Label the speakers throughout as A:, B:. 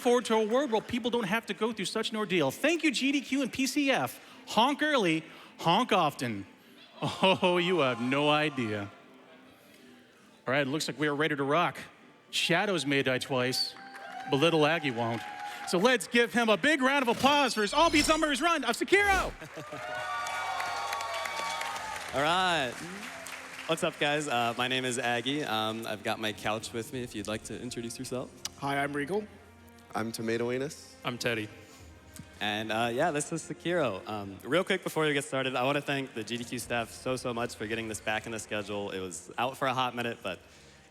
A: forward to a world where people don't have to go through such an ordeal. Thank you, GDQ and PCF. Honk early, honk often. Oh, you have no idea. All right, it looks like we are ready to rock. Shadows may die twice, but LilAggy won't. So let's give him a big round of applause for his all beats on his run of Sekiro.
B: All right. What's up, guys? My name is Aggie. I've got my couch with me if you'd like to introduce yourself.
C: Hi, I'm Regole.
D: I'm Tomatoangus.
E: I'm Teddy.
B: And yeah, this is Sekiro. Real quick before we get started, I want to thank the GDQ staff so much for getting this back in the schedule. It was out for a hot minute, but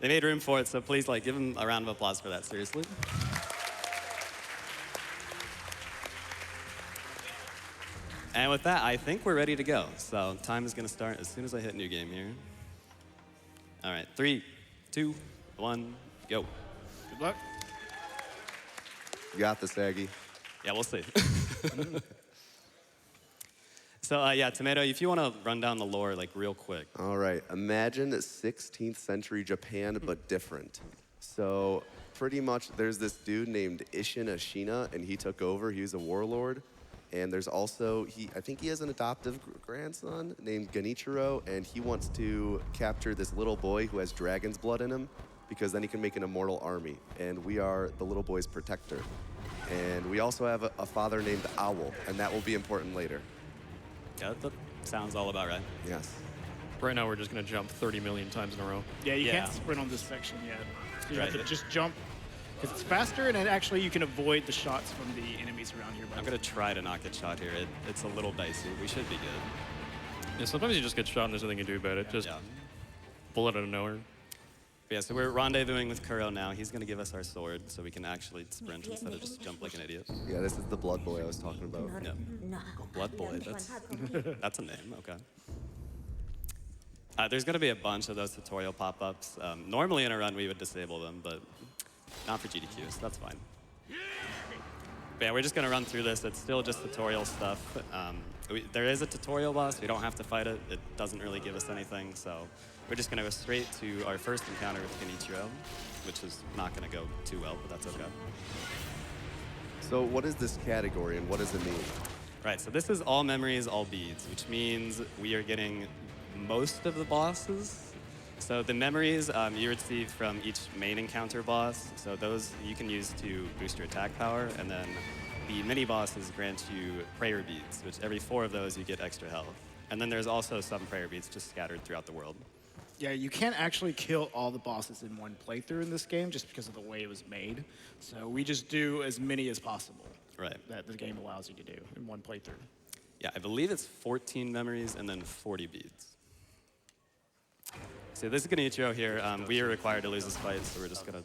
B: they made room for it, so please give them a round of applause for that, seriously. And with that, I think we're ready to go. So time is going to start as soon as I hit new game here. All right, 3, 2, 1, go.
C: Good luck.
D: You got this, Aggie.
B: Yeah, we'll see. So yeah, Tomato, if you want to run down the lore real quick.
D: All right, imagine 16th century Japan, but different. So pretty much there's this dude named Isshin Ashina, and he took over. He was a warlord. And there's also, I think he has an adoptive grandson named Genichiro, and he wants to capture this little boy who has dragon's blood in him, because then he can make an immortal army. And we are the little boy's protector. And we also have a father named Owl, and that will be important later.
B: Yeah, that sounds all about right.
D: Yes.
E: Right now, we're just going to jump 30 million times in a row.
C: Yeah, you can't sprint on this section yet. So you
B: Right.
C: have to just jump, because it's faster, and then actually you can avoid the shots from the enemies around here.
B: I'm going to try to not get shot here. It's a little dicey. We should be good.
E: Yeah, sometimes you just get shot and there's nothing you can do about it. Just
B: Yeah.
E: bullet out of nowhere.
B: Yeah, so we're rendezvousing with Kuro now. He's going to give us our sword so we can actually sprint instead of just jump like an idiot.
D: Yeah, this is the blood boy I was talking about.
B: Yeah. Blood Boy, that's a name, okay. There's going to be a bunch of those tutorial pop-ups. Normally in a run we would disable them, but not for GDQ, so that's fine. But yeah, we're just going to run through this. It's still just tutorial stuff. There is a tutorial boss. We don't have to fight it. It doesn't really give us anything, so we're just going to go straight to our first encounter with Genichiro, which is not going to go too well, but that's okay.
D: So what is this category, and what does it mean?
B: Right, so this is all memories, all beads, which means we are getting most of the bosses. So the memories you receive from each main encounter boss, so those you can use to boost your attack power, and then the mini bosses grant you prayer beads, which every 4 of those you get extra health. And then there's also some prayer beads just scattered throughout the world.
C: Yeah, you can't actually kill all the bosses in one playthrough in this game just because of the way it was made. So we just do as many as possible.
B: Right.
C: That the game allows you to do in one playthrough.
B: Yeah, I believe it's 14 memories and then 40 beads. So this is Genichiro here. We are required to lose this fight, so we're just going to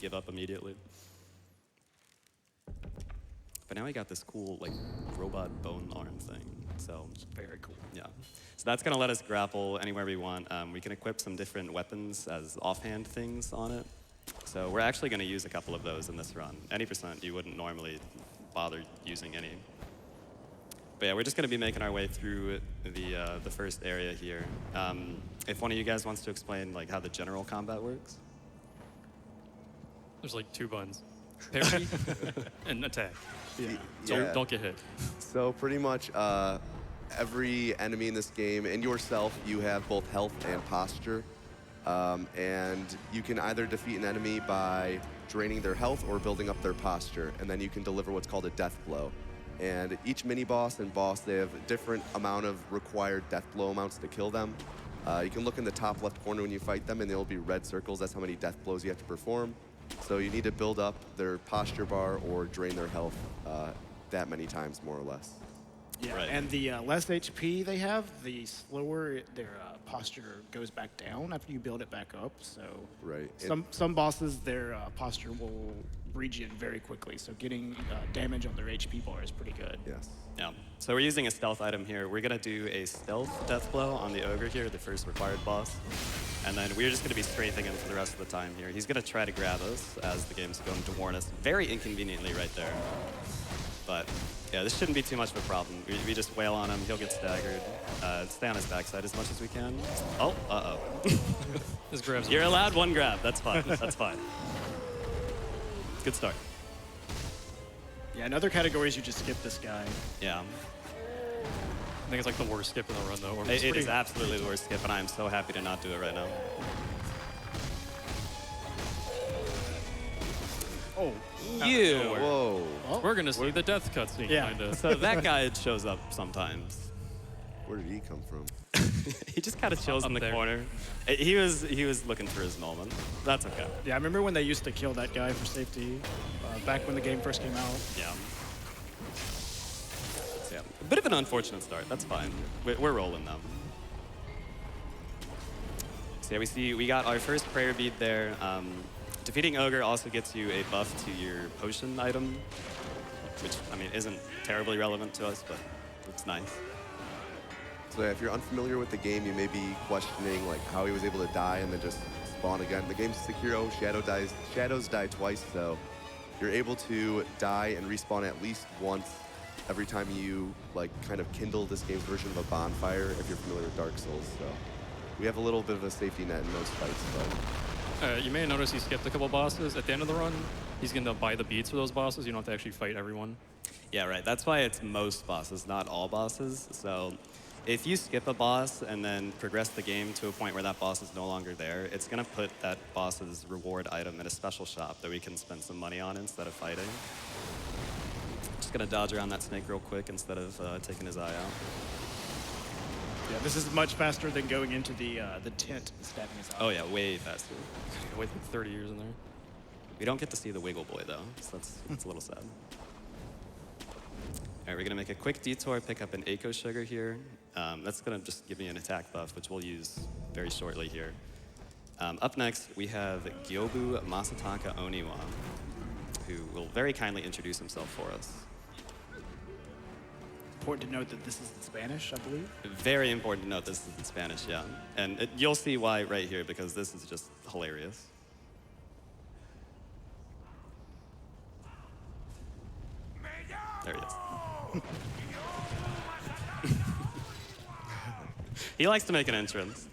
B: give up immediately. But now we got this cool, robot bone arm thing. So
C: It's very cool.
B: yeah. So that's going to let us grapple anywhere we want. We can equip some different weapons as offhand things on it. So we're actually going to use a couple of those in this run. Any percent, you wouldn't normally bother using any. But yeah, we're just going to be making our way through the first area here. If one of you guys wants to explain how the general combat works.
E: There's 2 buttons. Parry and attack.
D: Yeah.
E: Don't get hit.
D: So pretty much every enemy in this game, and yourself, you have both health and posture. And you can either defeat an enemy by draining their health or building up their posture, and then you can deliver what's called a death blow. And each mini-boss and boss, they have different amount of required death blow amounts to kill them. You can look in the top left corner when you fight them, and there will be red circles. That's how many death blows you have to perform. So you need to build up their posture bar or drain their health that many times, more or less.
C: Yeah,
B: Right.
C: and the less HP they have, the slower their posture goes back down after you build it back up. So
D: Right.
C: some bosses, their posture will regen very quickly. So getting damage on their HP bar is pretty good.
D: Yes.
B: Yeah. So we're using a stealth item here. We're going to do a stealth death blow on the ogre here, the first required boss. And then we're just going to be strafing him for the rest of the time here. He's going to try to grab us as the game's going to warn us very inconveniently right there. But yeah, this shouldn't be too much of a problem. We just wail on him, he'll get staggered. Stay on his backside as much as we can. Oh, uh-oh.
E: This grabs.
B: You're allowed 1 grab, that's fine, that's fine. Good start.
C: Yeah, in other categories, you just skip this guy.
B: Yeah.
E: I think it's like the worst skip in the run, though. Or
B: It is absolutely the worst skip, and I am so happy to not do it right now.
C: Oh,
B: You!
D: Whoa.
E: We're gonna see the death cutscene,
C: Yeah.
E: kinda.
B: So that guy shows up sometimes.
D: Where did he come from?
B: He just kind of chills in the
E: there.
B: corner. He was looking for his moment. That's okay.
C: yeah, I remember when they used to kill that guy for safety back when the game first came out.
B: Yeah. So, yeah. A bit of an unfortunate start. That's fine. We're rolling now. So yeah, we got our first prayer bead there. Defeating Ogre also gets you a buff to your potion item, which, I mean, isn't terribly relevant to us, but it's nice.
D: So yeah, if you're unfamiliar with the game, you may be questioning like how he was able to die and then just spawn again. The game's Sekiro, shadows die twice, so you're able to die and respawn at least once every time you like kind of kindle this game's version of a bonfire if you're familiar with Dark Souls. So we have a little bit of a safety net in those fights, but
E: You may have noticed he skipped a couple bosses. At the end of the run, he's gonna buy the beads for those bosses. You don't have to actually fight everyone.
B: Yeah, right. That's why it's most bosses, not all bosses. So if you skip a boss and then progress the game to a point where that boss is no longer there, it's going to put that boss's reward item in a special shop that we can spend some money on instead of fighting. Just going to dodge around that snake real quick instead of taking his eye out.
C: Yeah, this is much faster than going into the tent and stabbing his eye.
B: Oh yeah, way faster.
E: Wait like 30 years in there.
B: We don't get to see the Wiggle Boy though, so that's a little sad. All right, we're gonna make a quick detour, pick up an Eco Sugar here. That's gonna just give me an attack buff, which we'll use very shortly here. Up next, we have Gyobu Masataka Oniwa, who will very kindly introduce himself for us.
C: Important to note that this is in Spanish, I believe.
B: Very important to note this is in Spanish, yeah. And you'll see why right here, because this is just hilarious. There he is. He likes to make an entrance.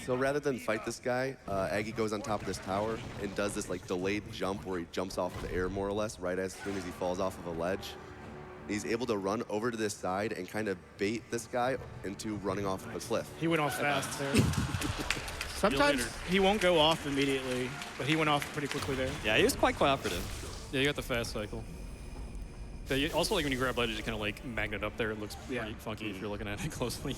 D: so rather than fight this guy, Aggie goes on top of this tower and does this like delayed jump where he jumps off the air more or less right as soon as he falls off of a ledge. He's able to run over to this side and kind of bait this guy into running off a cliff.
C: He went off fast there. Sometimes he won't go off immediately, but he went off pretty quickly there.
B: Yeah, he was quite cooperative.
E: Yeah, you got the fast cycle. Yeah, also, like when you grab ledges, you kind of like magnet up there. It looks pretty funky if you're looking at it closely.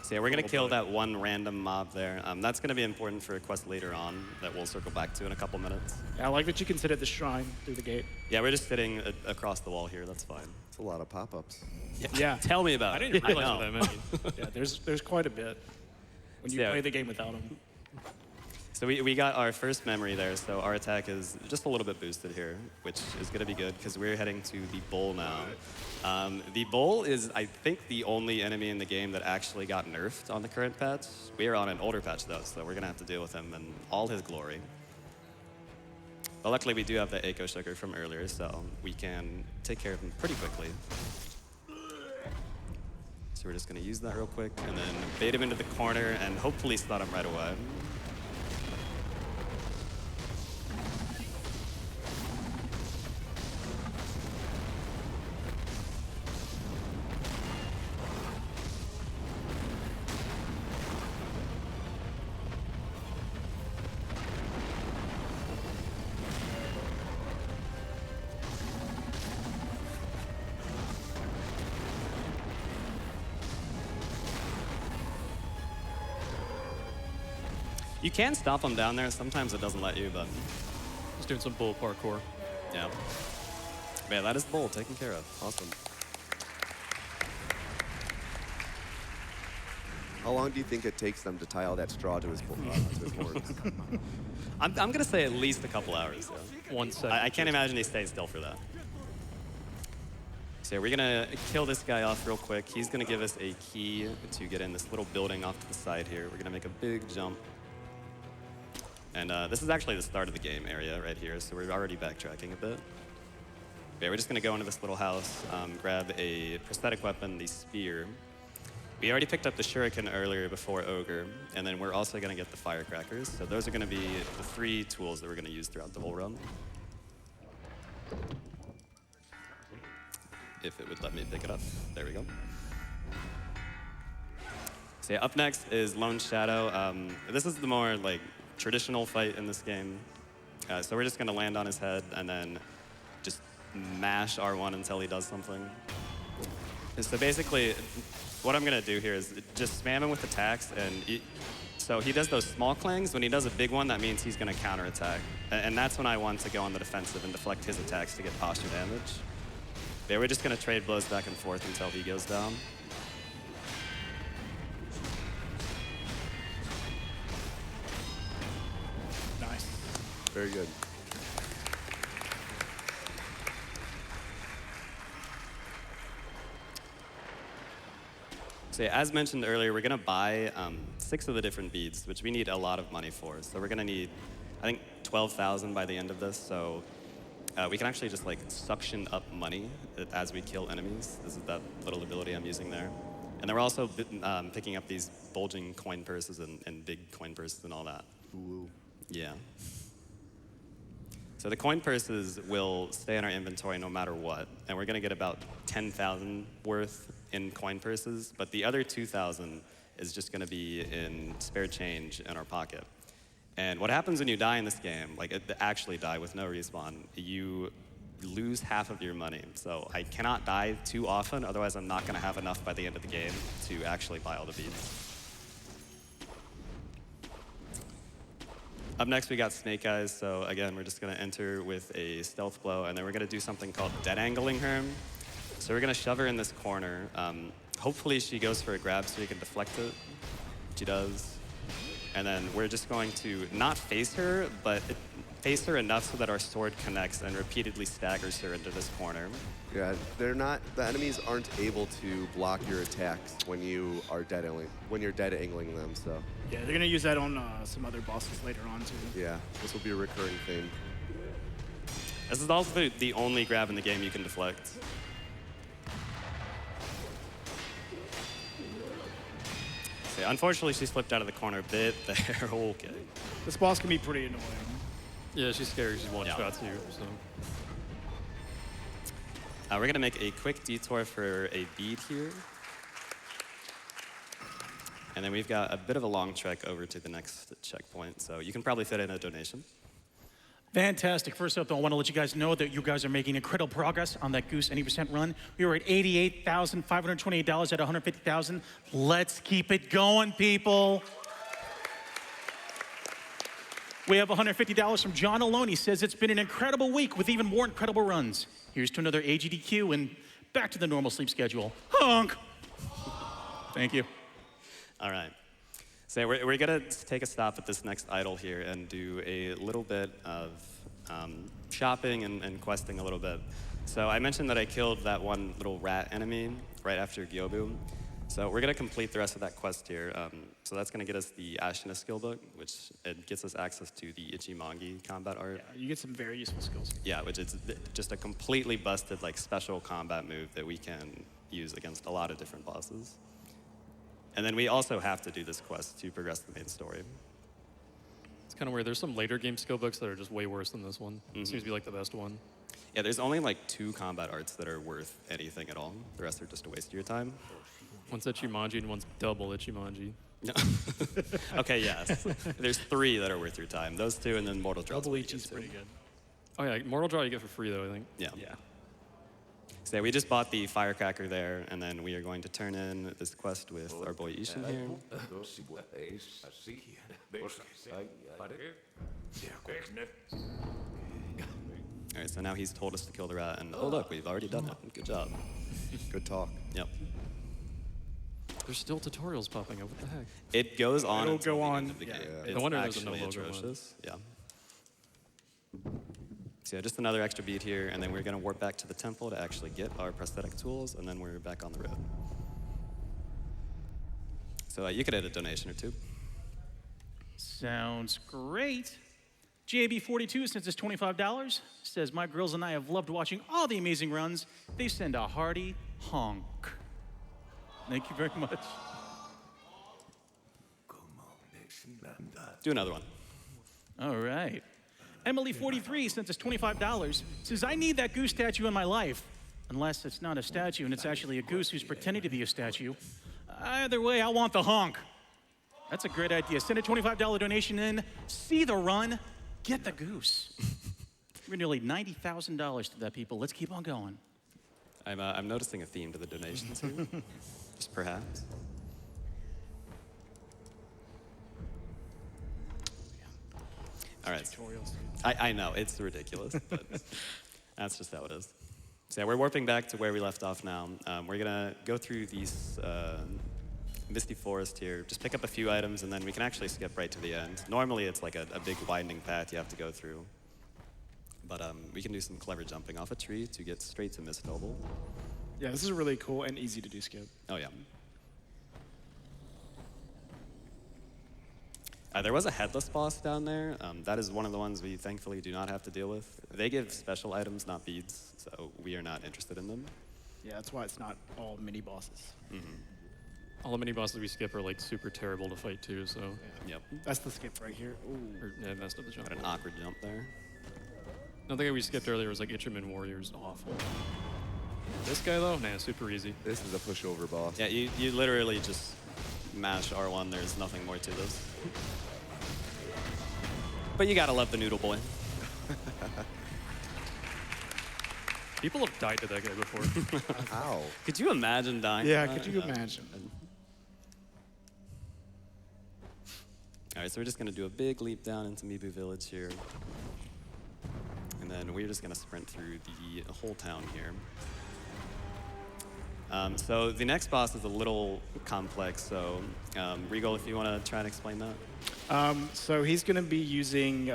B: So yeah, we're gonna kill that one random mob there. That's gonna be important for a quest later on that we'll circle back to in a couple minutes.
C: Yeah, I like that you consider the shrine through the gate.
B: Yeah, we're just sitting across the wall here. That's fine.
D: It's a lot of pop-ups.
C: Yeah.
B: Tell me about
E: I
B: it.
E: didn't realize
B: know.
E: what that meant.
C: Yeah, there's quite a bit when you
B: Yeah.
C: play the game without him.
B: So we got our first memory there, so our attack is just a little bit boosted here, which is going to be good because we're heading to the Bull now. The Bull is, I think, the only enemy in the game that actually got nerfed on the current patch. We are on an older patch, though, so we're going to have to deal with him in all his glory. But luckily, we do have the Eco Sugar from earlier, so we can take care of him pretty quickly. So we're just going to use that real quick, and then bait him into the corner, and hopefully stun him right away. You can stop them down there. Sometimes it doesn't let you, but
E: Just doing some bull parkour.
B: yeah. Man, that is Bull taken care of. Awesome.
D: How long do you think it takes them to tie all that straw to his horns?
B: I'm going to say at least a couple hours. Yeah.
E: 1 second.
B: I can't imagine he stays still for that. So yeah, we're going to kill this guy off real quick. He's going to give us a key to get in this little building off to the side here. We're going to make a big jump. And this is actually the start of the game area right here, so we're already backtracking a bit. Okay, we're just gonna go into this little house, grab a prosthetic weapon, the spear. We already picked up the shuriken earlier before Ogre, and then we're also gonna get the firecrackers. So those are gonna be the 3 tools that we're gonna use throughout the whole run. if it would let me pick it up. There we go. So yeah, up next is Lone Shadow. This is the more like traditional fight in this game. So we're just gonna land on his head and then just mash R1 until he does something. And so basically, what I'm gonna do here is just spam him with attacks, and so he does those small clangs. When he does a big one, that means he's gonna counterattack. And that's when I want to go on the defensive and deflect his attacks to get posture damage. Yeah, we're just gonna trade blows back and forth until he goes down.
C: Nice.
D: Very good.
B: So yeah, as mentioned earlier, we're gonna buy 6 of the different beads, which we need a lot of money for. So we're gonna need, I think, 12,000 by the end of this. So we can actually just like suction up money as we kill enemies. This is that little ability I'm using there. And then we're also picking up these bulging coin purses and big coin purses and all that.
D: Ooh.
B: Yeah. So the coin purses will stay in our inventory no matter what, and we're gonna get about 10,000 worth in coin purses, but the other 2,000 is just gonna be in spare change in our pocket. And what happens when you die in this game, like actually die with no respawn, you lose half of your money. So I cannot die too often, otherwise I'm not gonna have enough by the end of the game to actually buy all the beads. Up next, we got Snake Eyes. So again, we're just gonna enter with a stealth blow, and then we're gonna do something called dead angling her. So we're gonna shove her in this corner. Hopefully she goes for a grab so we can deflect it. She does. And then we're just going to not face her, but face her enough so that our sword connects and repeatedly staggers her into this corner.
D: Yeah, they're not. The enemies aren't able to block your attacks when you are dead angling them. So
C: Yeah, they're gonna use that on some other bosses later on too.
D: yeah, this will be a recurring theme.
B: This is also the only grab in the game you can deflect. So yeah, unfortunately, she slipped out of the corner a bit there. Okay.
C: This boss can be pretty annoying.
E: Yeah, she's scary. She's one-shots you, so.
B: We're gonna make a quick detour for a bead here. And then we've got a bit of a long trek over to the next checkpoint, so you can probably fit in a donation.
A: Fantastic. First up, though, I want to let you guys know that you guys are making incredible progress on that Goose 80% run. We were at $88,528 at $150,000. Let's keep it going, people. We have $150 from John Alone. He says it's been an incredible week with even more incredible runs. Here's to another AGDQ and back to the normal sleep schedule. Honk. Thank you.
B: All right. So we're gonna take a stop at this next idol here and do a little bit of shopping and questing a little bit. So I mentioned that I killed that one little rat enemy right after Gyobu. So we're gonna complete the rest of that quest here. So that's gonna get us the Ashina skill book, which it gets us access to the Ichimongi combat art.
C: Yeah, you get some very useful skills.
B: Yeah, which is just a completely busted like special combat move that we can use against a lot of different bosses. And then we also have to do this quest to progress the main story.
E: It's kind of weird. There's some later game skill books that are just way worse than this one. It seems to be like the best one.
B: Yeah, there's only like 2 combat arts that are worth anything at all. The rest are just a waste of your time.
E: One's Ichimonji and one's double Ichimonji.
B: No. Okay, yes. There's 3 that are worth your time. Those 2 and then Mortal Draw.
C: Double Ichi's pretty good.
E: Oh yeah, Mortal Draw you get for free though, I think.
B: Yeah. So yeah, we just bought the firecracker there, and then we are going to turn in this quest with our boy Ishin here. All right, so now he's told us to kill the rat, and oh look, we've already done it. Good job.
D: Good talk.
B: Yep.
E: There's still tutorials popping up. What the heck?
B: It goes on
C: It'll
B: until
C: go
B: the
C: on,
B: end of the
C: yeah.
B: game.
C: Yeah.
B: It's
E: No wonder there's a no
B: actually
E: logo one.
B: atrocious. Yeah. So yeah, just another extra beat here, and then we're gonna warp back to the temple to actually get our prosthetic tools, and then we're back on the road. So you could add a donation or 2.
A: Sounds great. JB42 sends us $25. Says, my girls and I have loved watching all the amazing runs. They send a hearty honk. Thank you very much.
B: Do another one.
A: All right. Emily43 sends us $25. Says, I need that goose statue in my life. Unless it's not a statue and it's actually a goose who's pretending to be a statue. Either way, I want the honk. That's a great idea. Send a $25 donation in, see the run, get the goose. We're nearly $90,000 to that, people. Let's keep on going.
B: I'm noticing a theme to the donations here, just perhaps. All right. I know, it's ridiculous, but that's just how it is. So yeah, we're warping back to where we left off now. We're gonna go through these misty forest here, just pick up a few items, and then we can actually skip right to the end. Normally it's like a big widening path you have to go through. But we can do some clever jumping off a tree to get straight to Mist Noble.
C: Yeah, this is really cool and easy to do skip.
B: Oh yeah. There was a headless boss down there. That is one of the ones we thankfully do not have to deal with. They give special items, not beads, so we are not interested in them.
C: Yeah, that's why it's not all mini bosses.
E: All the mini bosses we skip are like super terrible to fight too, so.
B: Yep.
C: That's the skip right here. Ooh.
E: Yeah, I messed up the jump.
B: Got an awkward jump there.
E: Another guy we skipped earlier was like Ichiman Warriors. Awful. This guy though, nah, super easy.
D: This is a pushover boss.
B: Yeah, you literally just mash R1. There's nothing more to this. But you gotta love the noodle boy.
E: People have died to that guy before.
D: Ow.
B: Could you imagine dying?
C: Yeah, could you imagine?
B: All right, so we're just gonna do a big leap down into Mibu Village here. And then we're just gonna sprint through the whole town here. So the next boss is a little complex, so Regole, if you wanna try and explain that.
C: So he's going to be using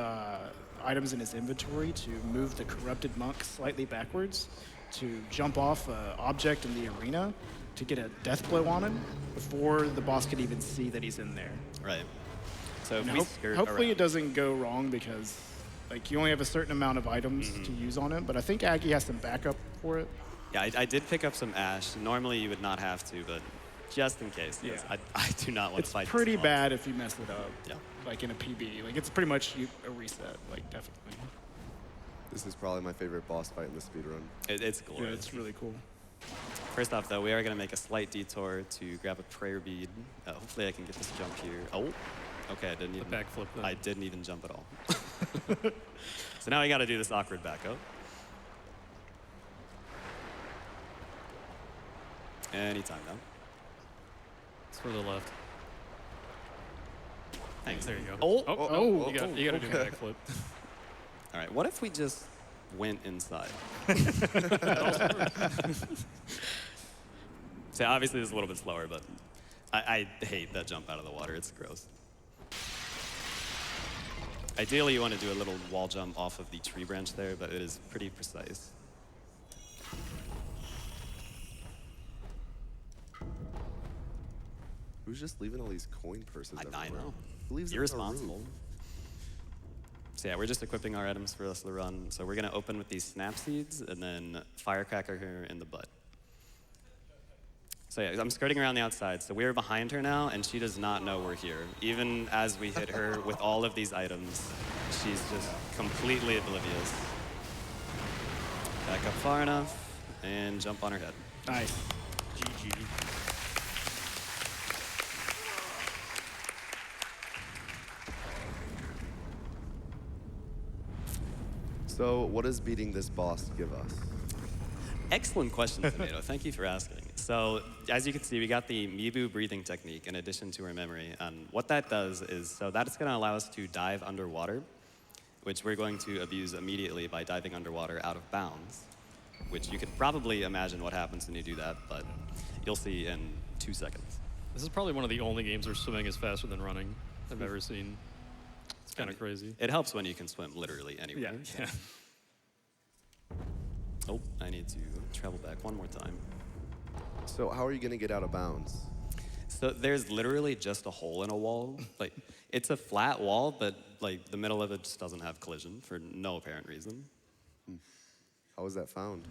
C: items in his inventory to move the corrupted monk slightly backwards, to jump off an object in the arena, to get a death blow on him before the boss could even see that he's in there.
B: Right. So if
C: And
B: we skirt
C: hopefully
B: around-
C: it doesn't go wrong because like you only have a certain amount of items to use on him, but I think Aggie has some backup for it.
B: Yeah, I did pick up some ash. Normally you would not have to, but just in case.
C: Yeah.
B: I do not want
C: It's
B: to fight
C: pretty
B: this boss.
C: bad if you mess it up.
B: Yeah.
C: Like in a PB. Like it's pretty much a reset, like definitely.
D: This is probably my favorite boss fight in the speedrun.
B: It's
C: Yeah,
B: glorious.
C: it's really cool.
B: First off, though, we are going to make a slight detour to grab a prayer bead. Hopefully I can get this jump here. Oh, okay, I didn't even...
E: backflip then.
B: I didn't even jump at all. So now we got to do this awkward backup. Anytime now.
E: It's for the left.
B: Thanks.
E: There you go.
B: Oh,
E: You got to do the backflip.
B: All right, what if we just went inside? So obviously this is a little bit slower, but I hate that jump out of the water. It's gross. Ideally, you want to do a little wall jump off of the tree branch there, but it is pretty precise.
D: Who's just leaving all these coin purses
B: I
D: everywhere?
B: know.
D: Who leaves them on the
B: Irresponsible.
D: roof?
B: So yeah, we're just equipping our items for the rest of the run. So we're going to open with these snap seeds and then firecracker her in the butt. So yeah, I'm skirting around the outside. So we're behind her now, and she does not know we're here. Even as we hit her with all of these items, she's just completely oblivious. Back up far enough, and jump on her head.
C: Nice.
E: GG.
D: So what does beating this boss give us?
B: Excellent question, Tomato. Thank you for asking. So, as you can see, we got the Mibu breathing technique in addition to our memory. And what that does is, so that's going to allow us to dive underwater, which we're going to abuse immediately by diving underwater out of bounds, which you could probably imagine what happens when you do that, but you'll see in 2 seconds.
E: This is probably one of the only games where swimming is faster than running I've ever seen. It's kind of crazy.
B: It helps when you can swim literally anywhere.
E: Yeah.
B: Oh, I need to travel back one more time.
D: So how are you going to get out of bounds?
B: So there's literally just a hole in a wall. Like, it's a flat wall, but like the middle of it just doesn't have collision for no apparent reason.
D: How was that found?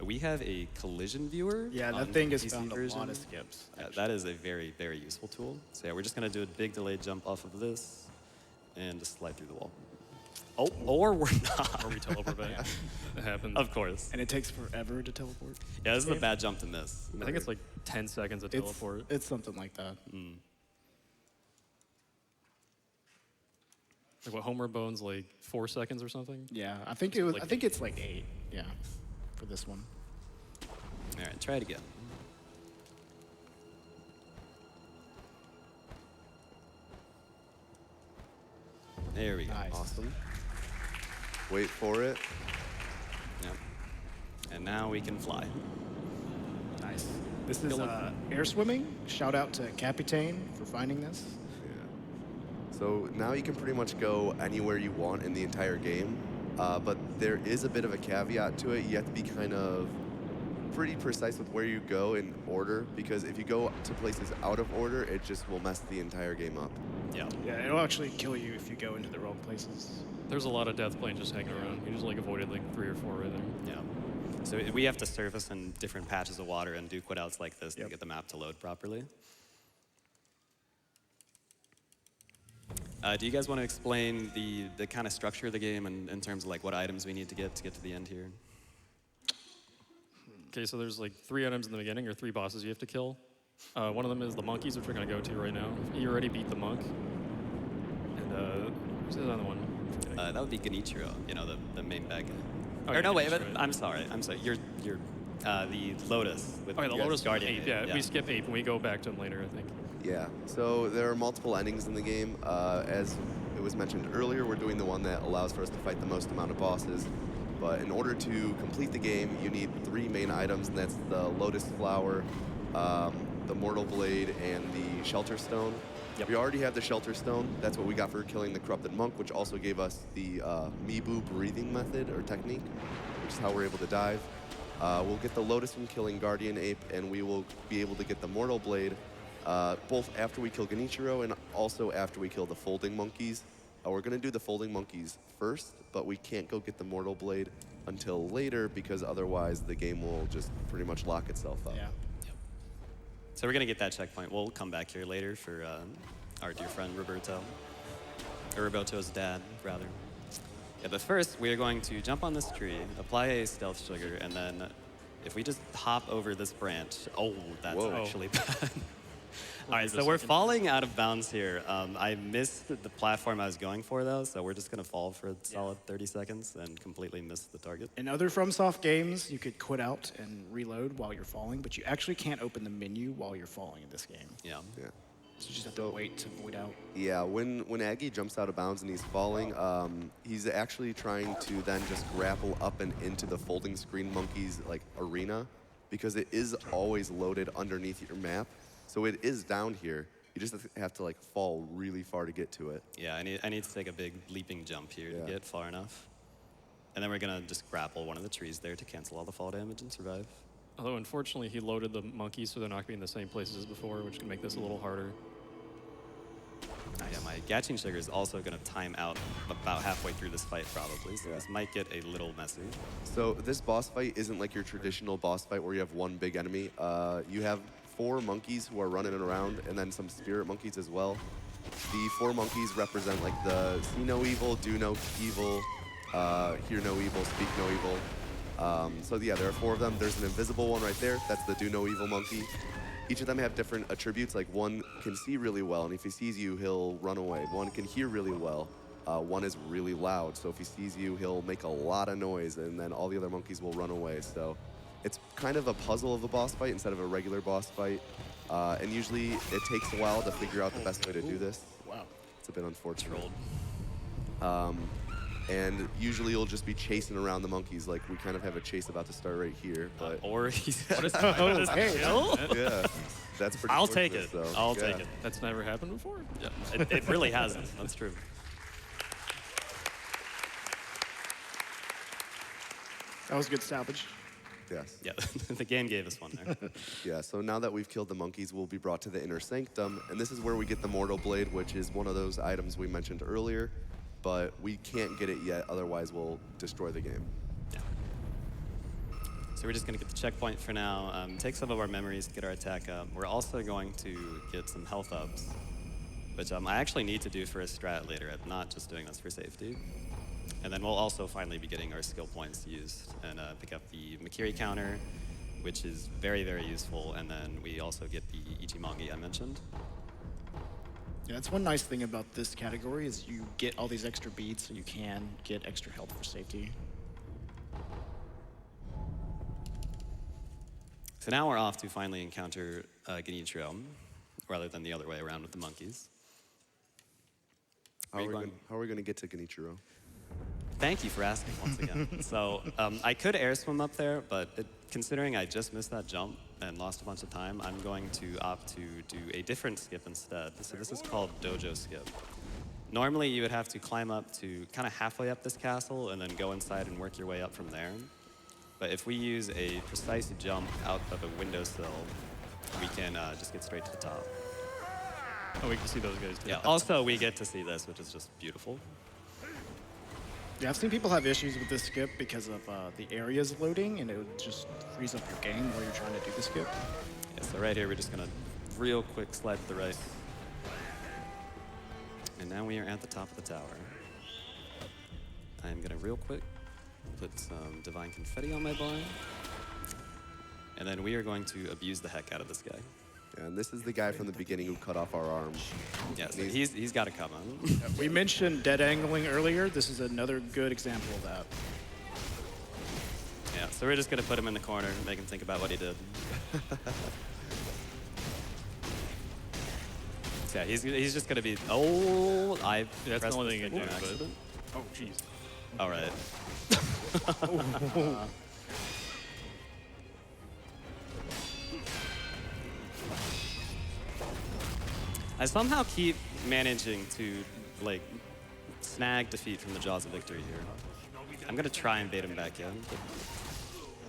B: We have a collision viewer.
C: Yeah,
B: on
C: that thing
B: the
C: has
B: PC
C: found a
B: version.
C: lot of skips.
B: Yeah, that is a very, very useful tool. So yeah, we're just gonna do a big delayed jump off of this and just slide through the wall. Oh, or we're not.
E: Or we teleport back. That happens.
B: Of course.
C: And it takes forever to teleport.
B: Yeah, this is a bad jump to miss.
E: I think it's like 10 seconds of teleport.
C: It's something like that.
E: Like what, Homer Bones, like 4 seconds or something?
C: Yeah, I think it was.
E: like-
C: I think it's like 8. Yeah, for this one.
B: All right, try it again. There we go.
C: Nice.
D: Awesome. Wait for it.
B: Yep. And now we can fly.
C: Nice. This is air swimming. Shout out to Capitaine for finding this.
D: Yeah. So now you can pretty much go anywhere you want in the entire game, but there is a bit of a caveat to it. You have to be kind of pretty precise with where you go in order, because if you go to places out of order, it just will mess the entire game up.
B: Yeah.
C: Yeah, it'll actually kill you if you go into the wrong places.
E: There's a lot of death planes just hanging around. You just like avoided like 3 or 4 right there.
B: Yeah. So we have to surface in different patches of water and do quit-outs like this to
C: Yep.
B: get the map to load properly. Do you guys want to explain the kind of structure of the game and in terms of like what items we need to get to the end here?
E: Okay, so there's like 3 items in the beginning, or 3 bosses you have to kill. One of them is the monkeys, which we're gonna go to right now. You already beat the monk. And who's the other one?
B: That would be Genichiro, you know, the main bad guy.
E: Oh,
B: Or
E: yeah,
B: no, wait,
E: Genichiro,
B: but
E: yeah.
B: I'm sorry. You're the Lotus. With
E: Oh, yeah, the
B: yes,
E: Lotus
B: Guardian
E: Ape. Yeah, we skip Ape and we go back to him later, I think.
D: Yeah, so there are multiple endings in the game. As it was mentioned earlier, we're doing the one that allows for us to fight the most amount of bosses. But in order to complete the game, you need 3 main items, and that's the Lotus Flower, the Mortal Blade, and the Shelter Stone.
B: Yep.
D: We already have the Shelter Stone. That's what we got for killing the Corrupted Monk, which also gave us the Mibu breathing method or technique, which is how we're able to dive. We'll get the Lotus from killing Guardian Ape, and we will be able to get the Mortal Blade both after we kill Genichiro and also after we kill the Folding Monkeys. We're going to do the Folding Monkeys first, but we can't go get the Mortal Blade until later, because otherwise the game will just pretty much lock itself up.
C: Yeah.
B: So we're gonna get that checkpoint. We'll come back here later for our dear friend Roberto, or Roberto's dad, rather. Yeah, but first we are going to jump on this tree, apply a stealth sugar, and then if we just hop over this branch, oh, that's
D: Whoa.
B: actually bad. All right,
E: Just
B: so
E: a
B: we're
E: second.
B: falling out of bounds here. I missed the platform I was going for, though, so we're just going to fall for a solid 30 seconds and completely miss the target.
C: In other FromSoft games, you could quit out and reload while you're falling, but you actually can't open the menu while you're falling in this game.
B: Yeah.
D: Yeah.
C: So you just have to wait to void out.
D: Yeah, when Aggie jumps out of bounds and he's falling, he's actually trying to then just grapple up and into the Folding Screen Monkey's like arena, because it is always loaded underneath your map. So it is down here. You just have to like fall really far to get to it.
B: Yeah, I need to take a big leaping jump here
D: Yeah.
B: to get far enough. And then we're going to just grapple one of the trees there to cancel all the fall damage and survive.
E: Although unfortunately he loaded the monkeys so they're not gonna be in the same places as before, which can make this a little harder.
B: Yeah, my Gatching Sugar is also going to time out about halfway through this fight, probably, so
D: Yeah.
B: this might get a little messy.
D: So this boss fight isn't like your traditional boss fight where you have one big enemy. You have 4 monkeys who are running around, and then some spirit monkeys as well. The 4 monkeys represent like the see no evil, do no evil, hear no evil, speak no evil. So yeah, there are 4 of them. There's an invisible one right there. That's the do no evil monkey. Each of them have different attributes. Like one can see really well, and if he sees you, he'll run away. One can hear really well. One is really loud, so if he sees you, he'll make a lot of noise, and then all the other monkeys will run away. So it's kind of a puzzle of a boss fight instead of a regular boss fight. And usually it takes a while to figure out the best way to do this.
C: Wow.
D: It's a bit unfortunate.
B: Rolled.
D: And usually you'll just be chasing around the monkeys. Like we kind of have a chase about to start right here, but
B: Or he's...
E: What is
C: Hey,
D: yeah, that's pretty.
B: I'll take it.
D: fortunate, though.
B: I'll
D: Yeah.
B: take it.
E: That's never happened before?
B: Yeah, it really hasn't. That's true.
C: that was good salvage.
D: Yes.
B: Yeah, the game gave us one there.
D: Yeah, so now that we've killed the monkeys, we'll be brought to the Inner Sanctum, and this is where we get the Mortal Blade, which is one of those items we mentioned earlier, but we can't get it yet, otherwise we'll destroy the game.
B: Yeah. So we're just going to get the checkpoint for now, take some of our memories to get our attack up. We're also going to get some health ups, which I actually need to do for a strat later. I'm not just doing this for safety. And then we'll also finally be getting our skill points used and pick up the Makiri counter, which is very, very useful. And then we also get the iggyzig I mentioned.
C: Yeah, that's one nice thing about this category is you get all these extra beats, so you can get extra health for safety.
B: So now we're off to finally encounter Genichiro, rather than the other way around with the monkeys.
D: How are we going to get to Genichiro?
B: Thank you for asking once again. So I could air swim up there, but considering I just missed that jump and lost a bunch of time, I'm going to opt to do a different skip instead. So this is called Dojo Skip. Normally you would have to climb up to kind of halfway up this castle and then go inside and work your way up from there. But if we use a precise jump out of a windowsill, we can just get straight to the top.
E: Oh, we can see those guys too.
B: Yeah, also we get to see this, which is just beautiful.
C: Yeah, I've seen people have issues with this skip because of the areas loading, and it would just freeze up your game while you're trying to do the skip.
B: Yeah, so right here, we're just gonna real quick slide to the right. And now we are at the top of the tower. I'm gonna real quick put some divine confetti on my bar. And then we are going to abuse the heck out of this guy.
D: Yeah, and this is the guy from the beginning who cut off our arms.
B: Yeah, so he's got to come on.
C: We mentioned dead angling earlier. This is another good example of that.
B: Yeah, so we're just gonna put him in the corner and make him think about what he did. So yeah, he's just gonna be, oh, I
E: That's the
B: pressed
E: only
B: this
E: thing I
B: thing
E: can
B: on
E: do,
B: accident.
E: Oh, jeez.
B: All right. I somehow keep managing to, like, snag defeat from the jaws of victory here. I'm gonna try and bait him back in. But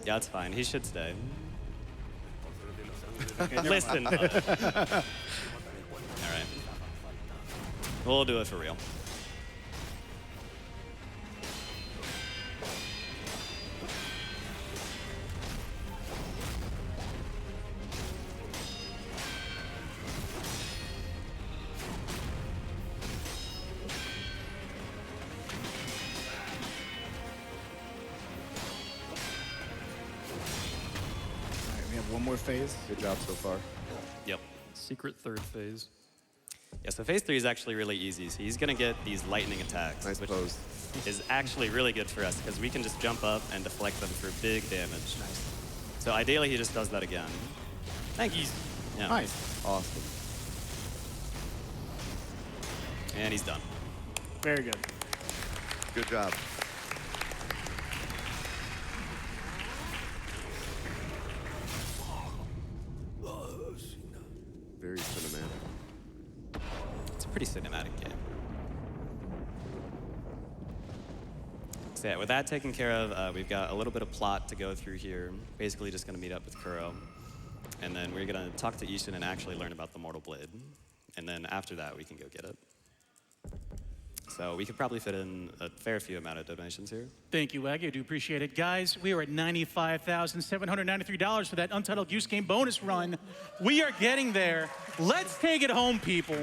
B: yeah, it's fine. He should stay. Listen. All right. We'll do it for real.
C: All right, we have one more phase.
D: Good job so far.
B: Yep.
E: Secret third phase.
B: Yeah, so phase 3 is actually really easy. So he's gonna get these lightning attacks,
D: Nice
B: which
D: pose.
B: is actually really good for us because we can just jump up and deflect them for big damage.
C: Nice.
B: So ideally, he just does that again. Thank you. Yeah.
C: Nice.
D: Awesome.
B: And he's done.
C: Very good.
D: Good job. Very cinematic.
B: It's a pretty cinematic game. So yeah, with that taken care of, we've got a little bit of plot to go through here. Basically just gonna meet up with Kuro. And then we're gonna talk to Ishin and actually learn about the Mortal Blade. And then after that, we can go get it. So we could probably fit in a fair few amount of donations here.
A: Thank you, Aggie. I do appreciate it. Guys, we are at $95,793 for that Untitled Goose Game bonus run. We are getting there. Let's take it home, people.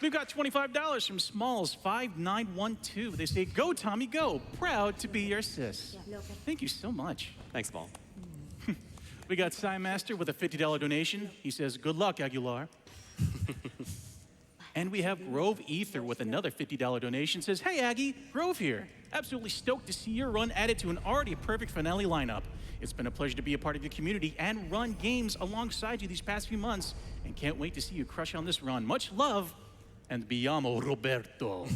A: We've got $25 from Smalls 5912. They say, "Go, Tommy, go. Proud to be your sis." Thank you so much.
B: Thanks, Paul.
A: We got Master with a $50 donation. He says, "Good luck, Aguilar." And we have Grove Ether with another $50 donation. Says, "Hey, Aggie, Grove here. Absolutely stoked to see your run added to an already perfect finale lineup. It's been a pleasure to be a part of your community and run games alongside you these past few months, and can't wait to see you crush on this run. Much love, and me llamo Roberto."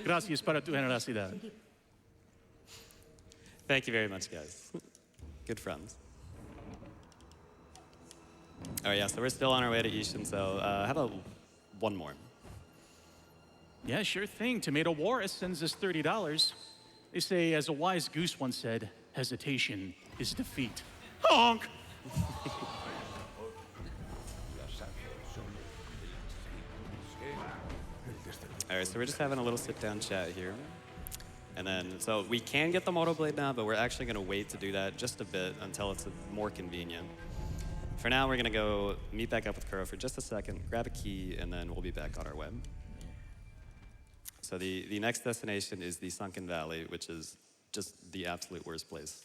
A: Gracias para tu generosidad.
B: Thank you very much, guys. Good friends. All right, yeah, so we're still on our way to Ishin, so how about one more?
A: Yeah, sure thing. Tomato Warris sends us $30. They say, as a wise goose once said, hesitation is defeat. Honk!
B: All right, so we're just having a little sit-down chat here. And then, so we can get the Mortal Blade now, but we're actually gonna wait to do that just a bit until it's more convenient. For now, we're gonna go meet back up with Kuro for just a second, grab a key, and then we'll be back on our way. So the next destination is the Sunken Valley, which is just the absolute worst place.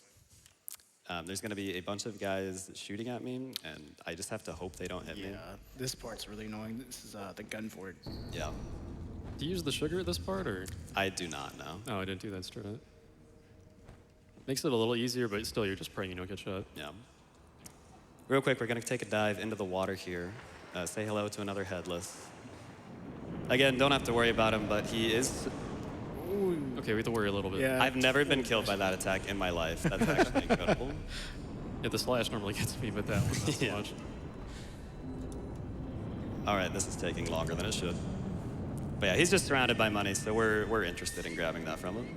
B: There's going to be a bunch of guys shooting at me, and I just have to hope they don't hit me.
C: Yeah, this part's really annoying. This is the gun fort.
B: Yeah.
E: Do you use the sugar at this part, or?
B: I do not know.
E: Oh, I didn't do that straight. Makes it a little easier, but still, you're just praying you don't get shot.
B: Yeah. Real quick, we're going to take a dive into the water here. Say hello to another headless. Again, don't have to worry about him, but he is...
E: Okay, we have to worry a little bit.
C: Yeah.
B: I've never been killed by that attack in my life. That's actually incredible.
E: Yeah, the slash normally gets me, but that one not so
B: Yeah.
E: much.
B: All right, this is taking longer than it should. But yeah, he's just surrounded by money, so we're interested in grabbing that from him.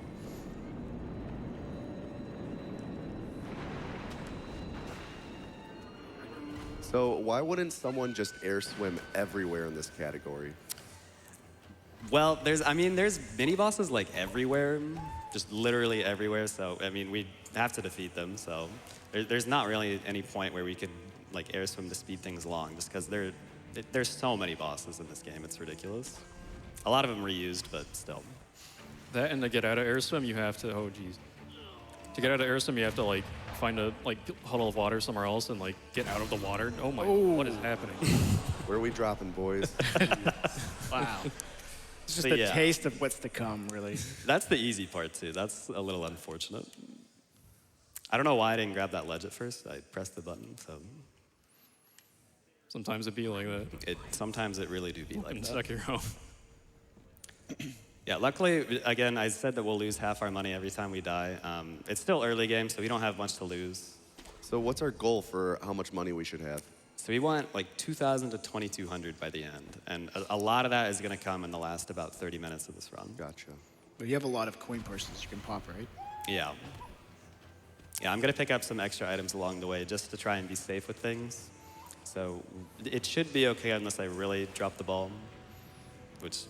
D: So why wouldn't someone just air swim everywhere in this category?
B: Well, there's mini bosses like everywhere, just literally everywhere. So I mean, we have to defeat them. So there's not really any point where we could like air swim to speed things along, just because there's so many bosses in this game. It's ridiculous. A lot of them reused, but still.
E: That and to get out of air swim, you have to, oh geez. To get out of air swim, you have to like find a like puddle of water somewhere else and like get out of the water. Oh my, what is happening?
D: Where are we dropping, boys?
C: Wow. It's just
B: So,
C: a
B: yeah.
C: taste of what's to come, really.
B: That's the easy part too. That's a little unfortunate. I don't know why I didn't grab that ledge at first. I pressed the button, so
E: Sometimes it be like that.
B: sometimes it really do be like
E: In
B: that.
E: Sekiro.
B: Yeah, luckily, again, I said that we'll lose half our money every time we die. It's still early game, so we don't have much to lose.
D: So what's our goal for how much money we should have?
B: So we want like 2,000 to 2,200 by the end. And a lot of that is going to come in the last about 30 minutes of this run.
D: Gotcha.
C: But you have a lot of coin purses you can pop, right?
B: Yeah. Yeah, I'm going to pick up some extra items along the way just to try and be safe with things. So it should be okay unless I really drop the ball, which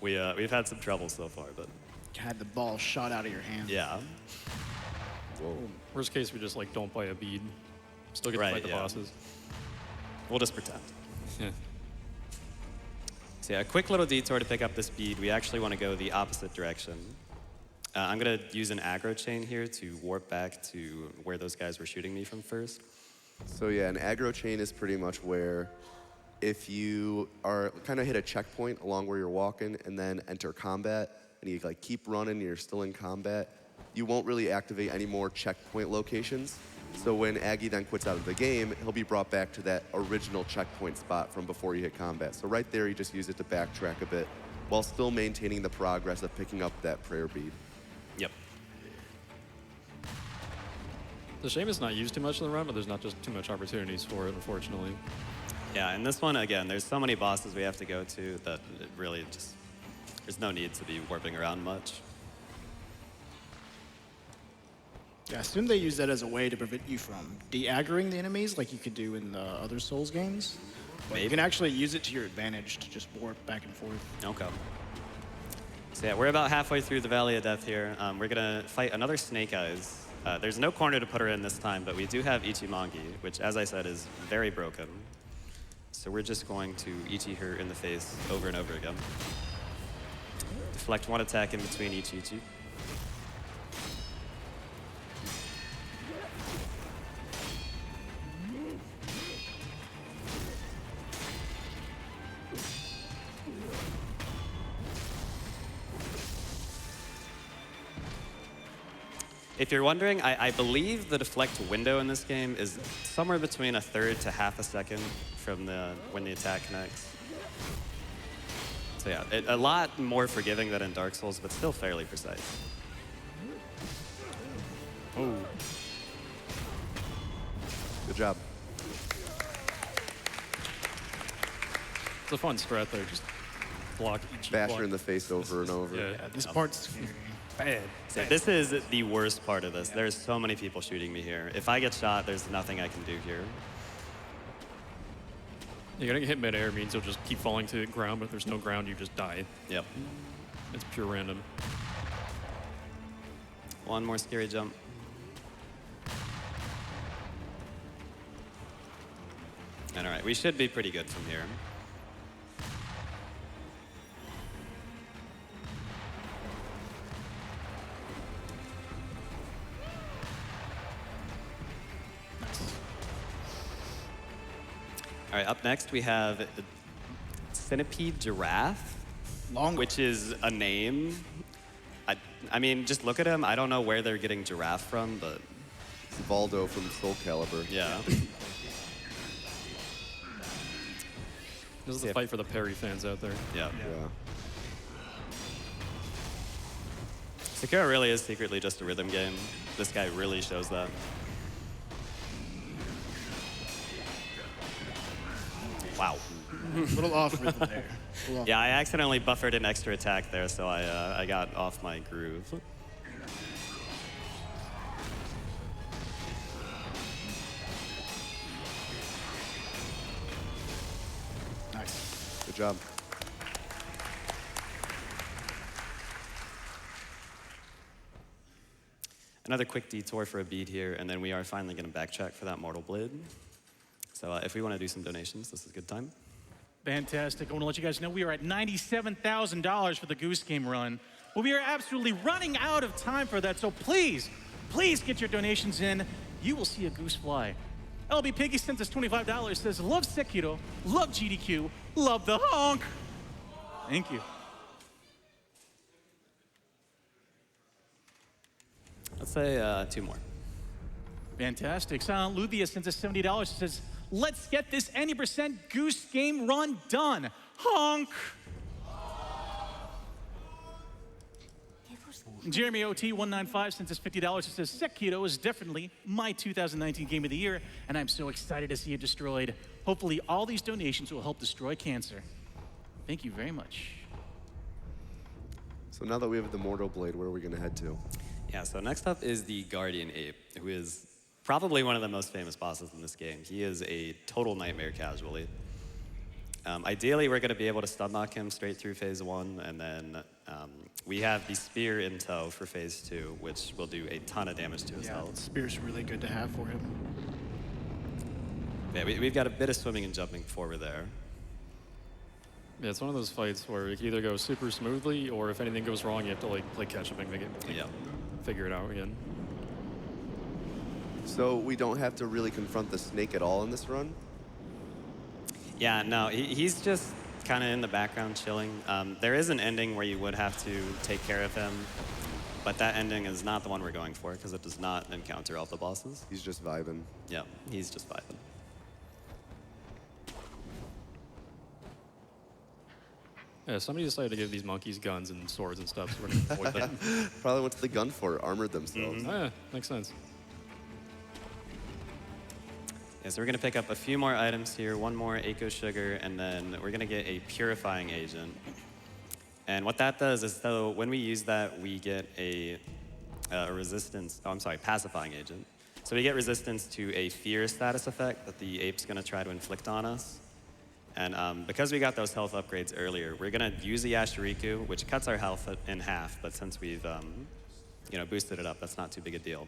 B: we've had some trouble so far, but
C: Had the ball shot out of your hand.
B: yeah.
D: Whoa.
E: Worst case, we just like don't buy a bead. Still get to
B: Right,
E: fight the
B: yeah.
E: bosses.
B: We'll just pretend.
E: Yeah.
B: So yeah, a quick little detour to pick up this bead. We actually want to go the opposite direction. I'm going to use an aggro chain here to warp back to where those guys were shooting me from first.
D: So yeah, an aggro chain is pretty much where if you are kind of hit a checkpoint along where you're walking and then enter combat and you like keep running and you're still in combat, you won't really activate any more checkpoint locations. So when Aggie then quits out of the game, he'll be brought back to that original checkpoint spot from before you hit combat. So right there, you just use it to backtrack a bit while still maintaining the progress of picking up that prayer bead.
B: Yep.
E: It's a shame it's not used too much in the run, but there's not just too much opportunities for it, unfortunately.
B: Yeah, and this one, again, there's so many bosses we have to go to that it really just, there's no need to be warping around much.
C: Yeah, I assume they use that as a way to prevent you from de-aggroing the enemies like you could do in the other Souls games. But you
B: Maybe.
C: can actually use it to your advantage to just warp back and forth.
B: Okay. So yeah, we're about halfway through the Valley of Death here. We're gonna fight another Snake Eyes. There's no corner to put her in this time, but we do have Ichimongi, which, as I said, is very broken. So we're just going to Ichi her in the face over and over again. Deflect one attack in between each Ichi. If you're wondering, I believe the deflect window in this game is somewhere between a third to half a second from when the attack connects. So yeah, a lot more forgiving than in Dark Souls, but still fairly precise.
E: Oh.
D: Good job.
E: It's a fun strat there, just block each
D: Bash
E: block.
D: her in the face over and over.
E: Yeah.
C: Yeah, this part's scary.
E: Bad.
B: So this is the worst part of this. There's so many people shooting me here. If I get shot, there's nothing I can do here.
E: You're gonna get hit mid-air means you'll just keep falling to the ground, but if there's no ground, you just die.
B: Yep.
E: It's pure random.
B: One more scary jump. And all right, we should be pretty good from here. All right, up next we have Centipede Giraffe,
C: Long.
B: which is a name. I mean, just look at him. I don't know where they're getting giraffe from, but
D: It's Valdo from Soul Calibur.
B: yeah.
E: This is the fight for the Perry fans out there.
B: Yeah.
D: Yeah.
B: Sekiro really is secretly just a rhythm game. This guy really shows that. Wow.
C: A little off rhythm there. A little off.
B: Yeah, I accidentally buffered an extra attack there, so I got off my groove.
C: Nice.
D: Good job.
B: Another quick detour for a beat here, and then we are finally going to backtrack for that Mortal Blade. So if we want to do some donations, this is a good time.
A: Fantastic. I want to let you guys know we are at $97,000 for the Goose Game run. But we are absolutely running out of time for that, so please, please get your donations in. You will see a goose fly. LB Piggy sent us $25, says, love Sekiro, love GDQ, love the honk. Thank you.
B: Let's say 2 more.
A: Fantastic. Silent Luthia sends us $70, says, let's get this 90% Goose Game run done. Honk. Jeremy OT195 sends us $50. It says, Sekiro is definitely my 2019 Game of the Year, and I'm so excited to see it destroyed. Hopefully all these donations will help destroy cancer. Thank you very much.
D: So now that we have the Mortal Blade, where are we going to head to?
B: Yeah, so next up is the Guardian Ape, who is probably one of the most famous bosses in this game. He is a total nightmare casually. Ideally, we're going to be able to stun lock him straight through phase 1, and then we have the spear in tow for phase 2, which will do a ton of damage to his
C: Yeah,
B: health.
C: spear's really good to have for him.
B: Yeah, we've got a bit of swimming and jumping before we're there.
E: Yeah, it's one of those fights where it can either go super smoothly, or if anything goes wrong, you have to like play catch up and make it,
B: Yeah.
E: figure it out again.
D: So we don't have to really confront the snake at all in this run?
B: Yeah, no, he's just kind of in the background chilling. There is an ending where you would have to take care of him, but that ending is not the one we're going for because it does not encounter all the bosses.
D: He's just vibing.
B: Yeah, he's just vibing.
E: Yeah, somebody decided to give these monkeys guns and swords and stuff, so we're gonna avoid that.
D: Probably went to the gun fort, armored themselves.
E: Oh, yeah, makes sense.
B: Yeah, so we're going to pick up a few more items here, one more Eco Sugar, and then we're going to get a Purifying Agent. And what that does is, so when we use that, we get a resistance, Pacifying Agent. So we get resistance to a fear status effect that the ape's going to try to inflict on us. And because we got those health upgrades earlier, we're going to use the Yashiriku, which cuts our health in half, but since we've boosted it up, that's not too big a deal.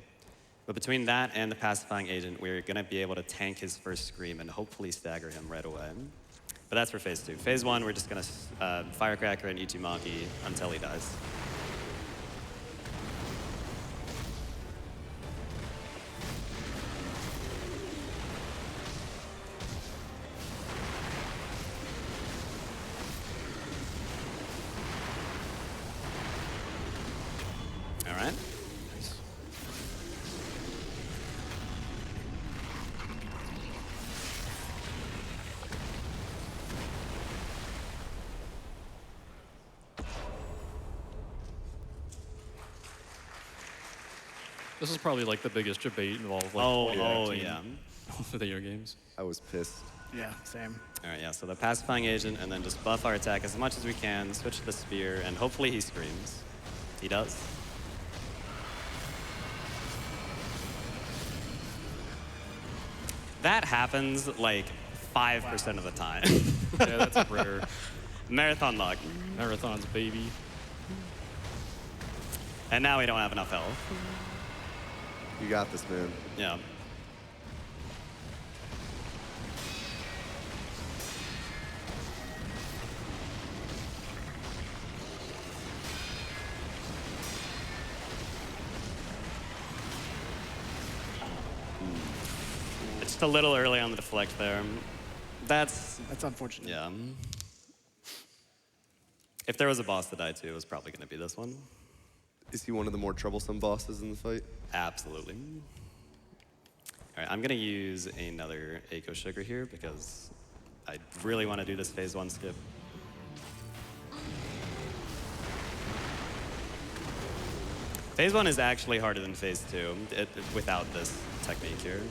B: But between that and the Pacifying Agent, we're going to be able to tank his first Scream and hopefully stagger him right away. But that's for phase 2. Phase 1, we're just going to Firecracker and Ichimaki until he dies. All right.
E: This is probably like the biggest debate involved. Like,
B: Oh
E: 2019
B: yeah.
E: video games.
D: I was pissed.
C: Yeah, same.
B: All right, yeah, so the Pacifying Agent, and then just buff our attack as much as we can, switch to the Spear, and hopefully he screams. He does. That happens like 5% of the time.
E: Yeah, that's rare.
B: Marathon luck.
E: Marathons, baby.
B: And now we don't have enough health.
D: You got this, man.
B: Yeah. It's just a little early on the deflect there. That's
C: unfortunate.
B: yeah. If there was a boss to die to, it was probably going to be this one.
D: Is he one of the more troublesome bosses in the fight?
B: Absolutely. All right, I'm going to use another Eco Sugar here because I really want to do this phase 1 skip. Phase 1 is actually harder than phase 2 without this technique here.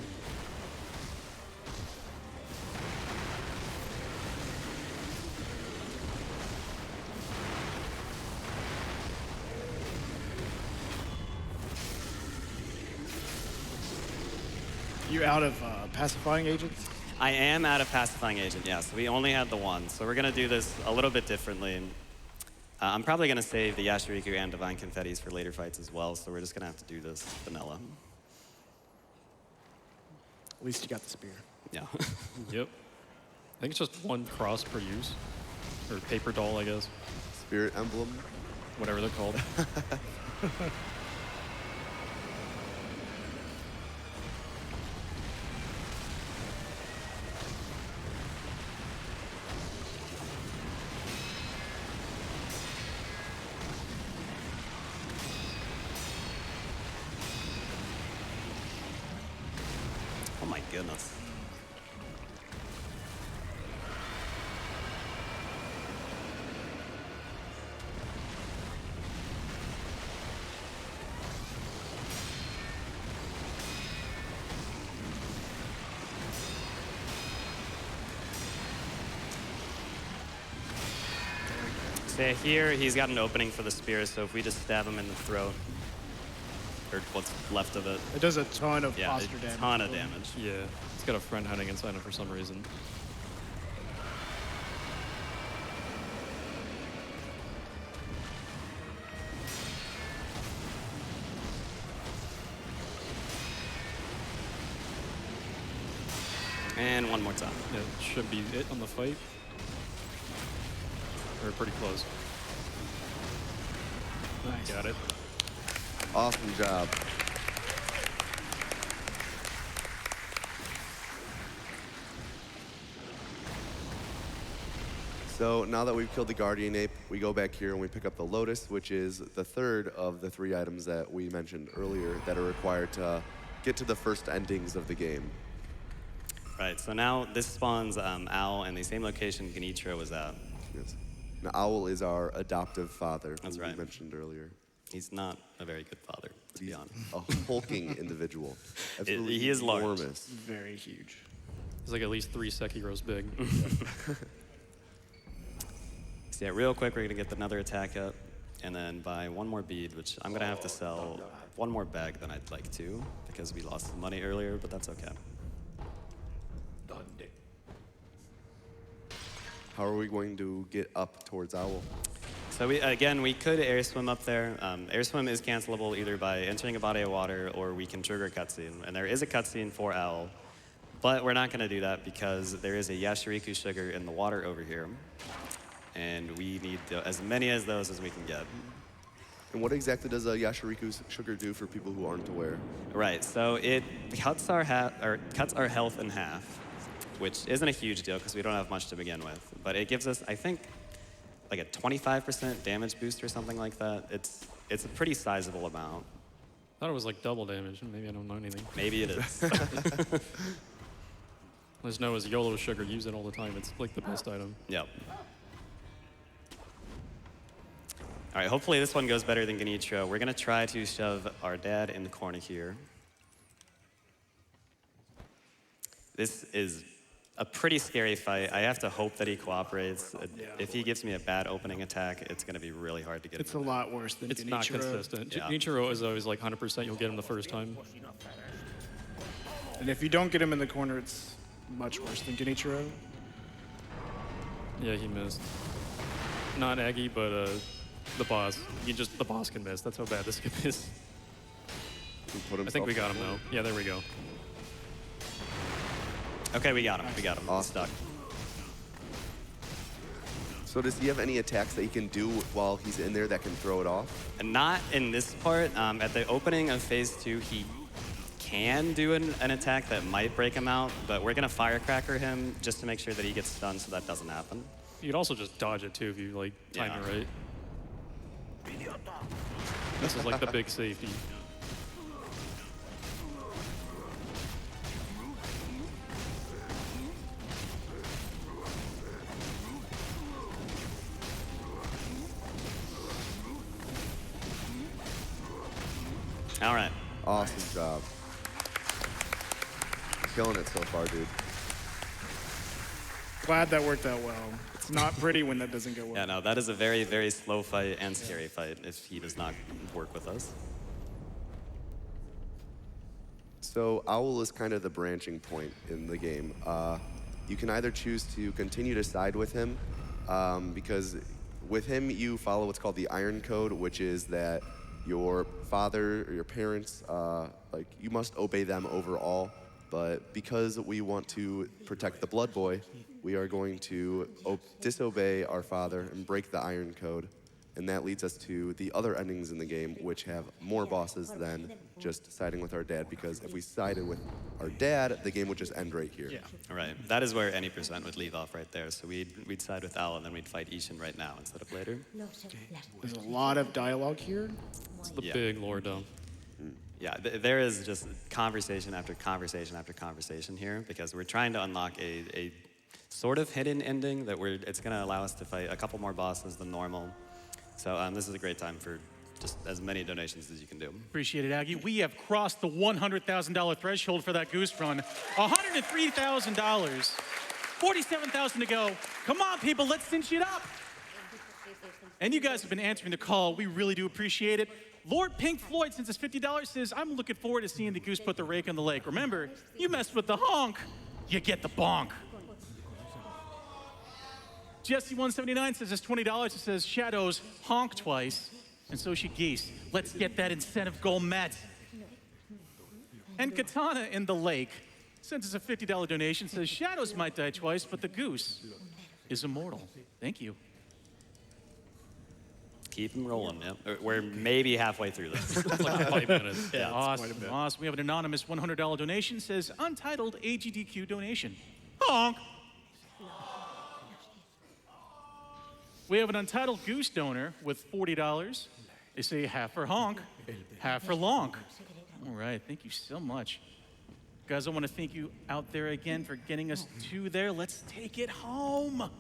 C: You out of pacifying agents?
B: I am out of pacifying agent, yes. We only had the one, so we're going to do this a little bit differently. I'm probably going to save the Yashiriku and Divine Confettis for later fights as well, so we're just going to have to do this vanilla.
C: At least you got the spear.
B: Yeah.
E: Yep. I think it's just one cross per use. Or paper doll, I guess.
D: Spirit emblem.
E: Whatever they're called.
B: Oh my goodness. So here, he's got an opening for the spear, so if we just stab him in the throat, or what's left of it,
C: It does a ton of
B: yeah,
C: posture
B: a
C: damage.
B: ton of damage.
E: Yeah. It's got a friend hiding inside him for some reason.
B: And one more time.
E: Yeah, it should be it on the fight. Or pretty close.
C: Nice.
E: Got it.
D: Awesome job. So now that we've killed the Guardian Ape, we go back here and we pick up the Lotus, which is the third of the 3 items that we mentioned earlier that are required to get to the first endings of the game.
B: Right, so now this spawns Owl in the same location Genichiro was at.
D: Yes. Now, Owl is our adoptive father,
B: That's
D: who
B: right.
D: we mentioned earlier.
B: He's not a very good father, to be
D: He's
B: honest.
D: a hulking individual. Absolutely
B: He is large.
D: enormous.
C: Very huge.
E: It's like at least 3 Sekiros big.
B: So yeah, real quick, we're gonna get another attack up, and then buy one more bead, which I'm gonna have to sell one more bag than I'd like to, because we lost some money earlier, but that's okay.
D: How are we going to get up towards Owl?
B: So we could air swim up there. Air swim is cancelable either by entering a body of water or we can trigger a cutscene. And there is a cutscene for Owl, but we're not gonna do that because there is a Yashiriku sugar in the water over here. And we need as many of those as we can get.
D: And what exactly does a Yashiriku sugar do for people who aren't aware?
B: Right, so it cuts our health in half, which isn't a huge deal because we don't have much to begin with. But it gives us, I think, like a 25% damage boost or something like that. It's a pretty sizable amount.
E: I thought it was like double damage. Maybe I don't know anything.
B: Maybe it is.
E: I just know as YOLO sugar, use it all the time. It's like the best item.
B: Yep. All right, hopefully this one goes better than Genichiro. We're gonna try to shove our dad in the corner here. This is a pretty scary fight. I have to hope that he cooperates. If he gives me a bad opening attack, it's gonna be really hard to get
C: It's
B: him.
C: a lot worse than
E: It's
C: Genichiro.
E: not consistent.
B: Yeah.
E: Genichiro is always like 100% you'll get him the first time.
C: And if you don't get him in the corner, it's much worse than Genichiro.
E: Yeah, he missed. Not Aggie, but the boss. The boss can miss. That's how bad this skip is.
D: He put
E: I think we
D: himself
E: got him though. Yeah, there we go.
B: Okay, we got him. We got him.
D: Awesome.
B: Stuck.
D: So does he have any attacks that he can do while he's in there that can throw it off?
B: And not in this part. At the opening of phase 2, he can do an attack that might break him out, but we're gonna firecracker him just to make sure that he gets stunned so that doesn't happen.
E: You could also just dodge it too if you like time
B: Yeah.
E: it right. This is like the big safety.
B: All right.
D: Awesome job. Killing it so far, dude.
C: Glad that worked out well. It's not pretty when that doesn't go well.
B: Yeah, no, that is a very, very slow fight and scary fight if he does not work with us.
D: So Owl is kind of the branching point in the game. You can either choose to continue to side with him, because with him you follow what's called the Iron Code, which is that your father or your parents, like you must obey them overall. But because we want to protect the Blood Boy, we are going to disobey our father and break the Iron Code. And that leads us to the other endings in the game, which have more bosses than just siding with our dad, because if we sided with our dad, the game would just end right here.
C: Yeah.
B: All right, that is where any percent would leave off right there. So we'd side with Al, and then we'd fight Ishin right now instead of later.
C: There's a lot of dialogue here.
E: It's the
B: Yeah.
E: big lore dump.
B: Yeah, there is just conversation after conversation after conversation here because we're trying to unlock a sort of hidden ending that it's going to allow us to fight a couple more bosses than normal. So this is a great time for just as many donations as you can do.
A: Appreciate it, Aggie. We have crossed the $100,000 threshold for that goose run. $103,000. 47,000 to go. Come on, people, let's cinch it up. And you guys have been answering the call. We really do appreciate it. Lord Pink Floyd, since it's $50, says, I'm looking forward to seeing the goose put the rake on the lake. Remember, you mess with the honk, you get the bonk. Jesse179 says it's $20. It says Shadows honk twice, and so should geese. Let's get that incentive goal met. And Katana in the lake, since it's a $50 donation, says Shadows might die twice, but the goose is immortal. Thank you.
B: Keep them rolling, yeah. We're maybe halfway through this.
E: Like 5 minutes.
C: Yeah,
A: Awesome, awesome. We have an anonymous $100 donation, says Untitled AGDQ donation. Honk. We have an Untitled Goose donor with $40. They say half for honk, half for lonk. All right, thank you so much. Guys, I want to thank you out there again for getting us to there. Let's take it home.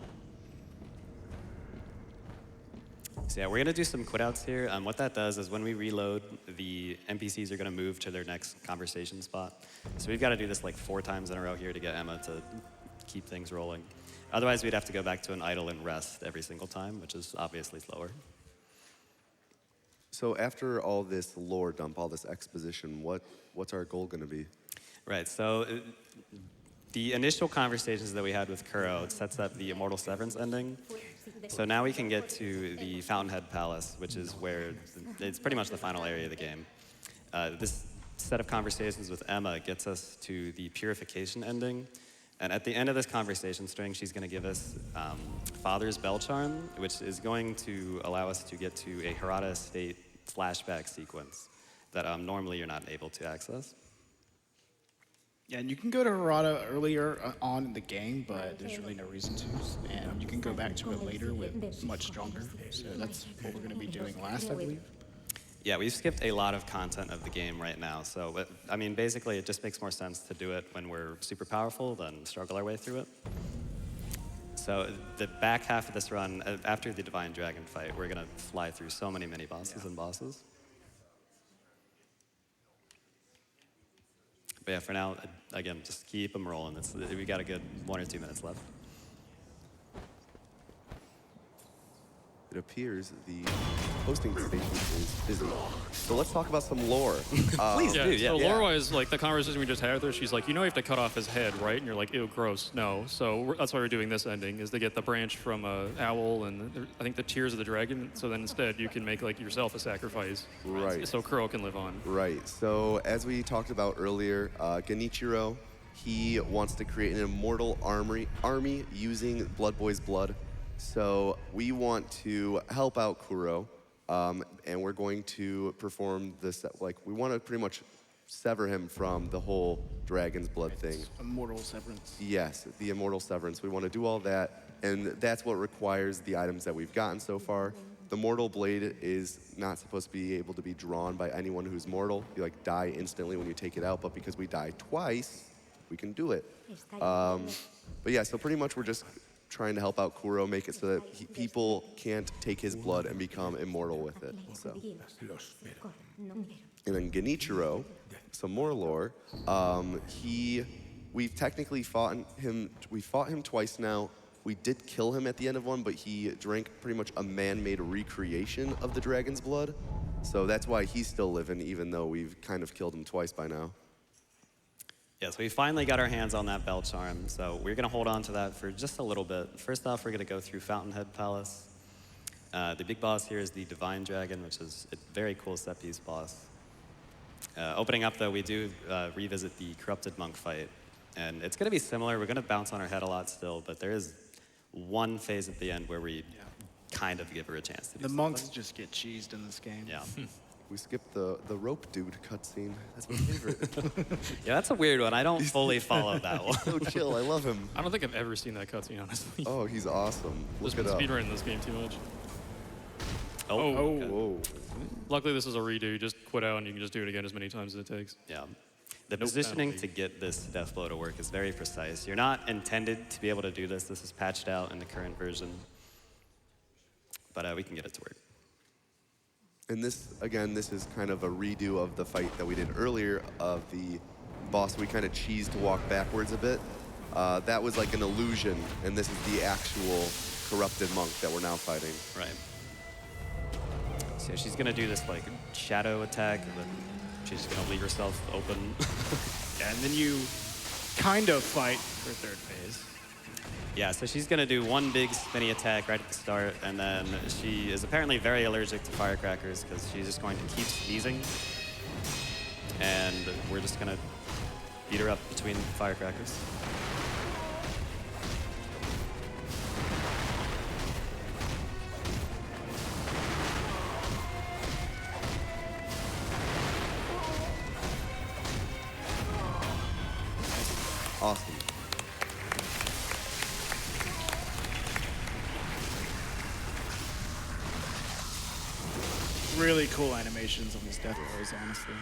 B: So yeah, we're gonna do some quit outs here. What that does is when we reload, the NPCs are gonna move to their next conversation spot. So we've gotta do this like 4 times in a row here to get Emma to keep things rolling. Otherwise, we'd have to go back to an idle and rest every single time, which is obviously slower.
D: So after all this lore dump, all this exposition, what's our goal going to be?
B: Right, so the initial conversations that we had with Kuro sets up the Immortal Severance ending. So now we can get to the Fountainhead Palace, which is where it's pretty much the final area of the game. This set of conversations with Emma gets us to the Purification ending. And at the end of this conversation string, she's going to give us Father's Bell Charm, which is going to allow us to get to a Harada Estate flashback sequence that normally you're not able to access.
C: Yeah, and you can go to Harada earlier on in the game, but there's really no reason to. And you can go back to it later with much stronger. So that's what we're going to be doing last, I believe.
B: Yeah, we've skipped a lot of content of the game right now. So, I mean, basically, it just makes more sense to do it when we're super powerful than struggle our way through it. So the back half of this run, after the Divine Dragon fight, we're going to fly through so many mini-bosses and bosses. But yeah, for now, again, just keep them rolling. We got a good 1 or 2 minutes left.
D: It appears the hosting station is busy. So let's talk about some lore.
B: Please
E: Yeah,
B: do, yeah.
E: so lore-wise, like the conversation we just had with her, she's like, you know you have to cut off his head, right? And you're like, ew, gross. No. So that's why we're doing this ending, is to get the branch from Owl and I think the Tears of the Dragon. So then instead you can make like yourself a sacrifice.
D: Right.
E: So Kuro can live on.
D: Right. So as we talked about earlier, Genichiro, he wants to create an immortal army using Blood Boy's blood. So we want to help out Kuro, and we're going to perform this. Like we want to pretty much sever him from the whole dragon's blood thing.
C: Immortal Severance.
D: Yes, the immortal severance. We want to do all that, and that's what requires the items that we've gotten so far. The mortal blade is not supposed to be able to be drawn by anyone who's mortal. You like die instantly when you take it out, but because we die twice, we can do it. But yeah, so pretty much we're just trying to help out Kuro, make it so that people can't take his blood and become immortal with it. So. And then Genichiro, some more lore. We've technically fought him. We fought him twice now. We did kill him at the end of one, but he drank pretty much a man-made recreation of the dragon's blood. So that's why he's still living, even though we've kind of killed him twice by now.
B: Yeah, so we finally got our hands on that bell charm, so we're gonna hold on to that for just a little bit. First off, we're gonna go through Fountainhead Palace. The big boss here is the Divine Dragon, which is a very cool set piece boss. Opening up though, we do revisit the Corrupted Monk fight. And it's gonna be similar, we're gonna bounce on our head a lot still, but there is one phase at the end where we kind of give her a chance to do
C: The
B: something.
C: monks just get cheesed in this game.
B: Yeah.
D: We skipped the rope dude cutscene. That's my favorite.
B: Yeah, that's a weird one. I don't fully follow that one.
D: So chill, I love him.
E: I don't think I've ever seen that cutscene, honestly.
D: Oh, he's awesome.
E: Just
D: Look
E: been
D: it up.
E: speedrunning this game too much.
B: Oh, okay.
D: Whoa.
E: Luckily, this is a redo. You just quit out and you can just do it again as many times as it takes.
B: Yeah. The
E: Nope,
B: positioning
E: penalty.
B: to get this death blow to work is very precise. You're not intended to be able to do this. This is patched out in the current version. But we can get it to work.
D: And this, again, this is kind of a redo of the fight that we did earlier of the boss. We kind of cheesed to walk backwards a bit. That was like an illusion, and this is the actual corrupted monk that we're now fighting.
B: Right. So she's gonna do this like shadow attack, and then she's just gonna leave herself open.
C: And then you kind of fight for third phase.
B: Yeah, so she's gonna do one big spinny attack right at the start, and then she is apparently very allergic to firecrackers because she's just going to keep sneezing. And we're just gonna beat her up between firecrackers.
D: Awesome.
C: Really cool animations on these death blows, honestly.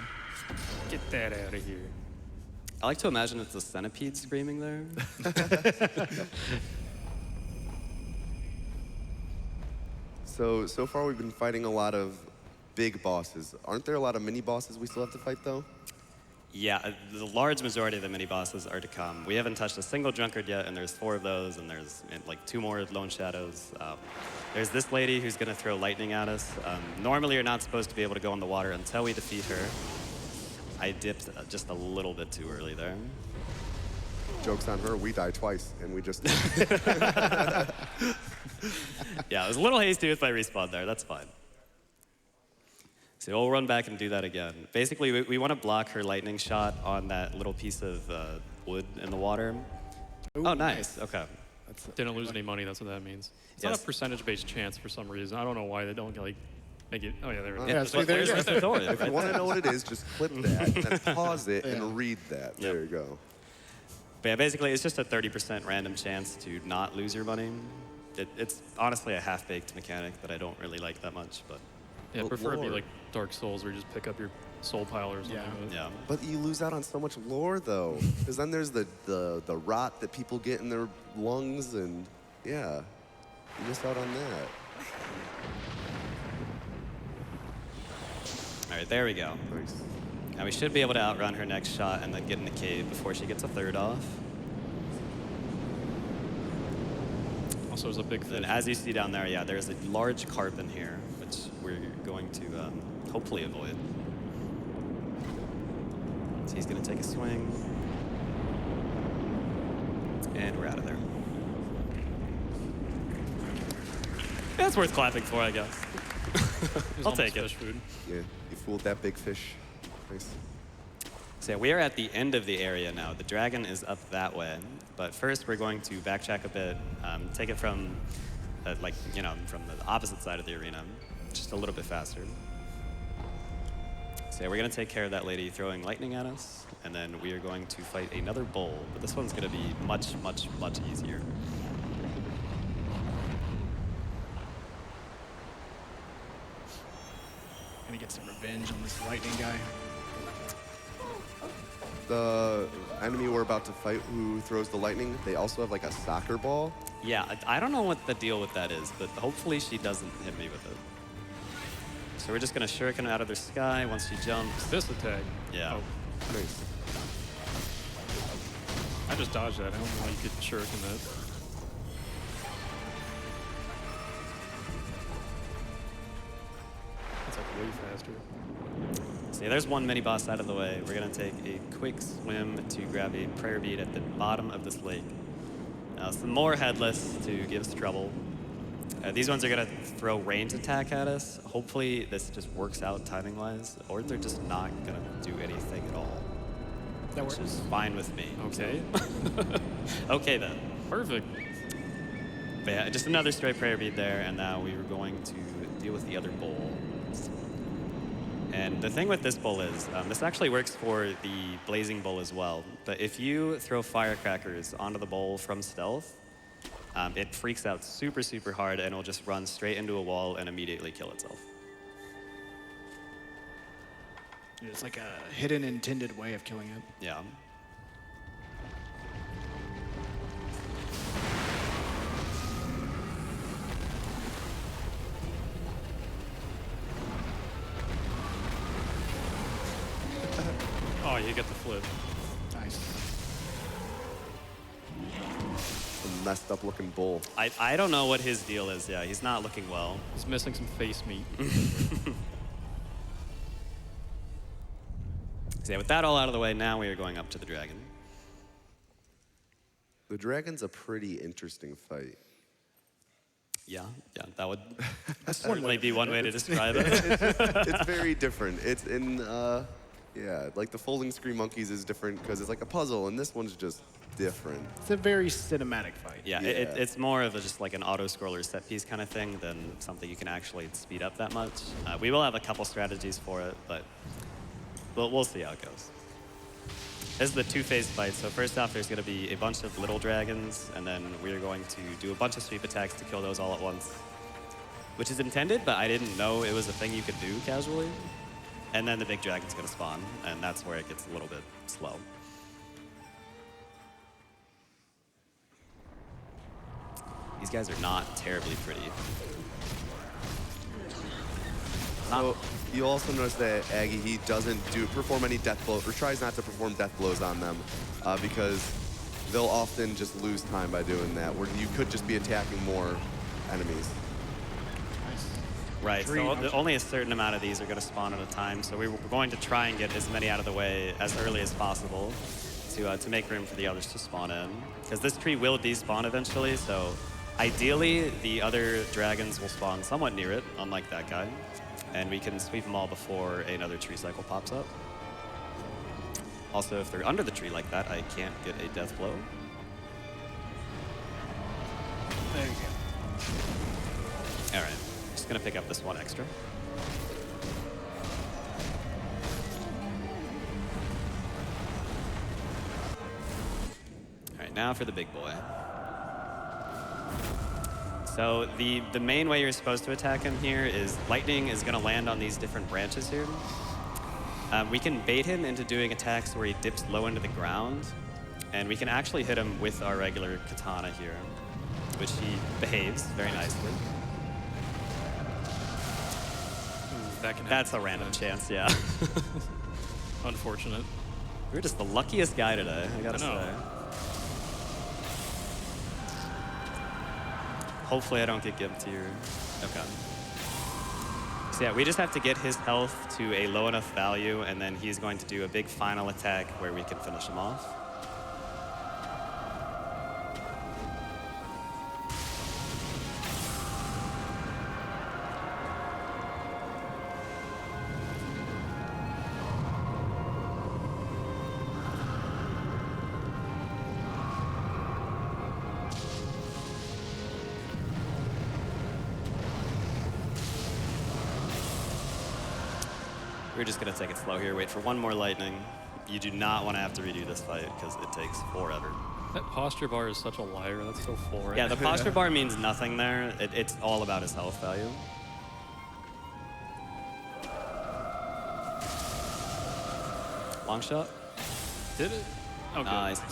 E: Get that out of here.
B: I like to imagine it's the centipede screaming there.
D: So far we've been fighting a lot of big bosses. Aren't there a lot of mini bosses we still have to fight though?
B: Yeah, the large majority of the mini bosses are to come. We haven't touched a single drunkard yet, and there's 4 of those, and there's like 2 more lone shadows. There's this lady who's gonna throw lightning at us. Normally, you're not supposed to be able to go in the water until we defeat her. I dipped just a little bit too early there.
D: Joke's on her, we died twice, and we just...
B: Yeah, I was a little hasty with my respawn there. That's fine. So we'll run back and do that again. Basically, we want to block her lightning shot on that little piece of wood in the water.
C: Ooh,
B: Oh, nice. Okay.
E: Didn't lose any money, that's what that means. It's
B: Yes.
E: not a percentage-based chance for some reason. I don't know why they don't like make it. Oh yeah, there it is.
C: Yeah,
B: that's
C: see,
B: what-
C: there you
B: there's
C: go.
B: the tutorial,
D: If you
B: right
D: want to
B: there.
D: know what it is, just clip that, and then pause it,
C: Yeah.
D: and read that. There you go.
B: But yeah, basically, it's just a 30% random chance to not lose your money. It's honestly a half-baked mechanic that I don't really like that much, but
E: Yeah, I prefer it be
D: Lord.
E: like Dark Souls where you just pick up your soul pile or something.
C: Yeah.
E: but-
B: yeah.
D: But you lose out on so much lore, though. Because then there's the rot that people get in their lungs, and yeah, you miss out on that.
B: All right, there we go.
D: Nice.
B: Now we should be able to outrun her next shot and then get in the cave before she gets a third off.
E: Also, there's a big
B: Then
E: fish.
B: as you see down there, yeah, there's a large carp in here, which we're going to hopefully avoid. So he's gonna take a swing. And we're out of there. That's worth clapping for, I guess.
E: There's
B: I'll
E: almost
B: take it.
E: fish food.
D: Yeah, you fooled that big fish. Nice.
B: So yeah, we are at the end of the area now. The dragon is up that way. But first, we're going to backtrack a bit, take it from, from the opposite side of the arena, just a little bit faster. So yeah, we're going to take care of that lady throwing lightning at us, and then we are going to fight another bull, but this one's going to be much, much, much easier.
C: Gonna get some revenge on this lightning guy.
D: The enemy we're about to fight who throws the lightning, they also have like a soccer ball.
B: Yeah, I don't know what the deal with that is, but hopefully she doesn't hit me with it. So we're just going to shuriken out of the sky once she jumps.
E: This attack.
B: Yeah.
E: Oh,
D: Nice.
E: I just dodged that. I don't know how you could shuriken that. That's like way faster.
B: So yeah, there's one mini boss out of the way. We're going to take a quick swim to grab a prayer bead at the bottom of this lake. Now, some more headless to give us trouble. These ones are going to throw range attack at us. Hopefully this just works out timing-wise, or they're just not going to do anything at all.
C: That
B: Which
C: works.
B: is fine with me.
E: Okay.
B: Okay then.
E: Perfect.
B: But yeah, just another straight prayer bead there, and now we were going to deal with the other bowl. And the thing with this bowl is, this actually works for the blazing bowl as well. But if you throw firecrackers onto the bowl from stealth, it freaks out super, super hard, and it'll just run straight into a wall and immediately kill itself.
C: It's like a hidden intended way of killing it.
B: Yeah.
E: Oh, you get the flip.
C: Nice.
D: A messed up looking bull.
B: I don't know what his deal is. Yeah, he's not looking well.
E: He's missing some face meat.
B: So yeah, with that all out of the way, now we are going up to the dragon.
D: The dragon's a pretty interesting fight.
B: Yeah, that would certainly be one way to describe it.
D: It's very different. It's in, yeah, like the folding screen monkeys is different because it's like a puzzle, and this one's just different.
C: It's a very cinematic fight.
B: Yeah,
D: Yeah.
B: it's more of just like an auto-scroller set piece kind of thing than something you can actually speed up that much. We will have a couple strategies for it, but we'll see how it goes. This is the two-phase fight. So first off, there's going to be a bunch of little dragons, and then we're going to do a bunch of sweep attacks to kill those all at once, which is intended, but I didn't know it was a thing you could do casually. And then the big dragon's going to spawn, and that's where it gets a little bit slow. These guys are not terribly pretty.
D: So you also notice that Aggie, he doesn't perform any death blows, or tries not to perform death blows on them, because they'll often just lose time by doing that, where you could just be attacking more enemies.
B: Right, so only a certain amount of these are going to spawn at a time, so we're going to try and get as many out of the way as early as possible to make room for the others to spawn in. Because this tree will despawn eventually, so ideally the other dragons will spawn somewhat near it, unlike that guy, and we can sweep them all before another tree cycle pops up. Also, if they're under the tree like that, I can't get a death blow.
C: There you go.
B: All right. Just gonna pick up this one extra. All right, now for the big boy. So the main way you're supposed to attack him here is lightning is gonna land on these different branches here. We can bait him into doing attacks where he dips low into the ground, and we can actually hit him with our regular katana here, which he behaves very nicely.
E: That can
B: That's a
E: happen.
B: random chance, yeah.
E: Unfortunate.
B: You're just the luckiest guy today, I gotta
E: I know.
B: say. Hopefully I don't get gimped here. Okay. So yeah, we just have to get his health to a low enough value, and then he's going to do a big final attack where we can finish him off. We're we're just going to take it slow here, wait for one more lightning. You do not want to have to redo this fight because it takes forever.
E: That posture bar is such a liar. That's so full right
B: Yeah,
E: now.
B: the posture bar means nothing there. It's all about his health value. Long shot?
E: Did it? Okay.
B: Nice.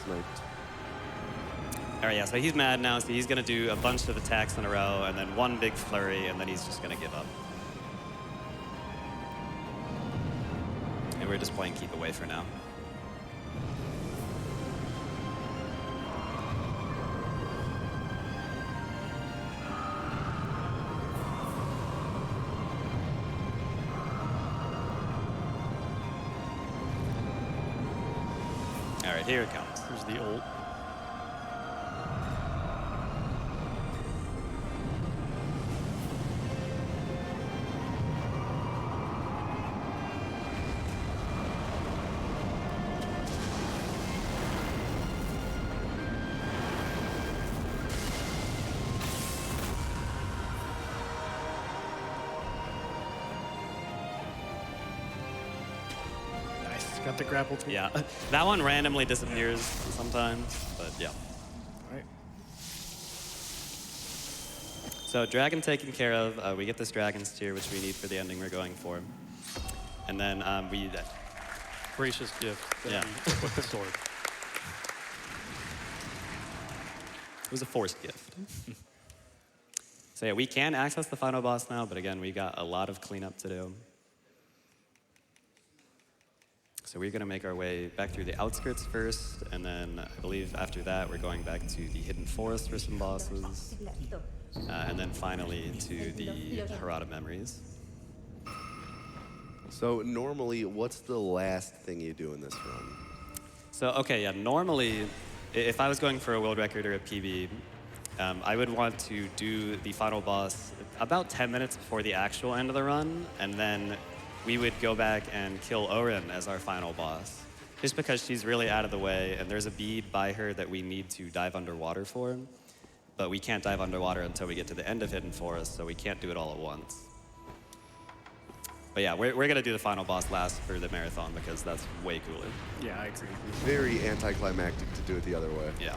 D: Sniped.
B: All right, yeah, so he's mad now, so he's going to do a bunch of attacks in a row, and then one big flurry, and then he's just going to give up. And we're just playing keep away for now. All right, here it comes.
E: Here's the ult.
C: Nice. Got the grapple tool.
B: Yeah, that one randomly disappears sometimes, but yeah.
C: All right.
B: So dragon taken care of. We get this dragon's tear, which we need for the ending we're going for. And then we...
E: Gracious gift. that
B: Yeah.
E: he took with the sword.
B: It was a forced gift. So yeah, we can access the final boss now, but again, we got a lot of cleanup to do. So we're gonna make our way back through the outskirts first, and then I believe after that, we're going back to the hidden forest for some bosses. And then finally to the Harada memories.
D: So normally, what's the last thing you do in this run?
B: So, okay, yeah, normally, if I was going for a world record or a PB, I would want to do the final boss about 10 minutes before the actual end of the run, and then we would go back and kill Orin as our final boss. Just because she's really out of the way, and there's a bead by her that we need to dive underwater for, but we can't dive underwater until we get to the end of Hidden Forest, so we can't do it all at once. But yeah, we're gonna do the final boss last for the marathon because that's way cooler.
C: Yeah, I agree.
D: Very anticlimactic to do it the other way.
B: Yeah.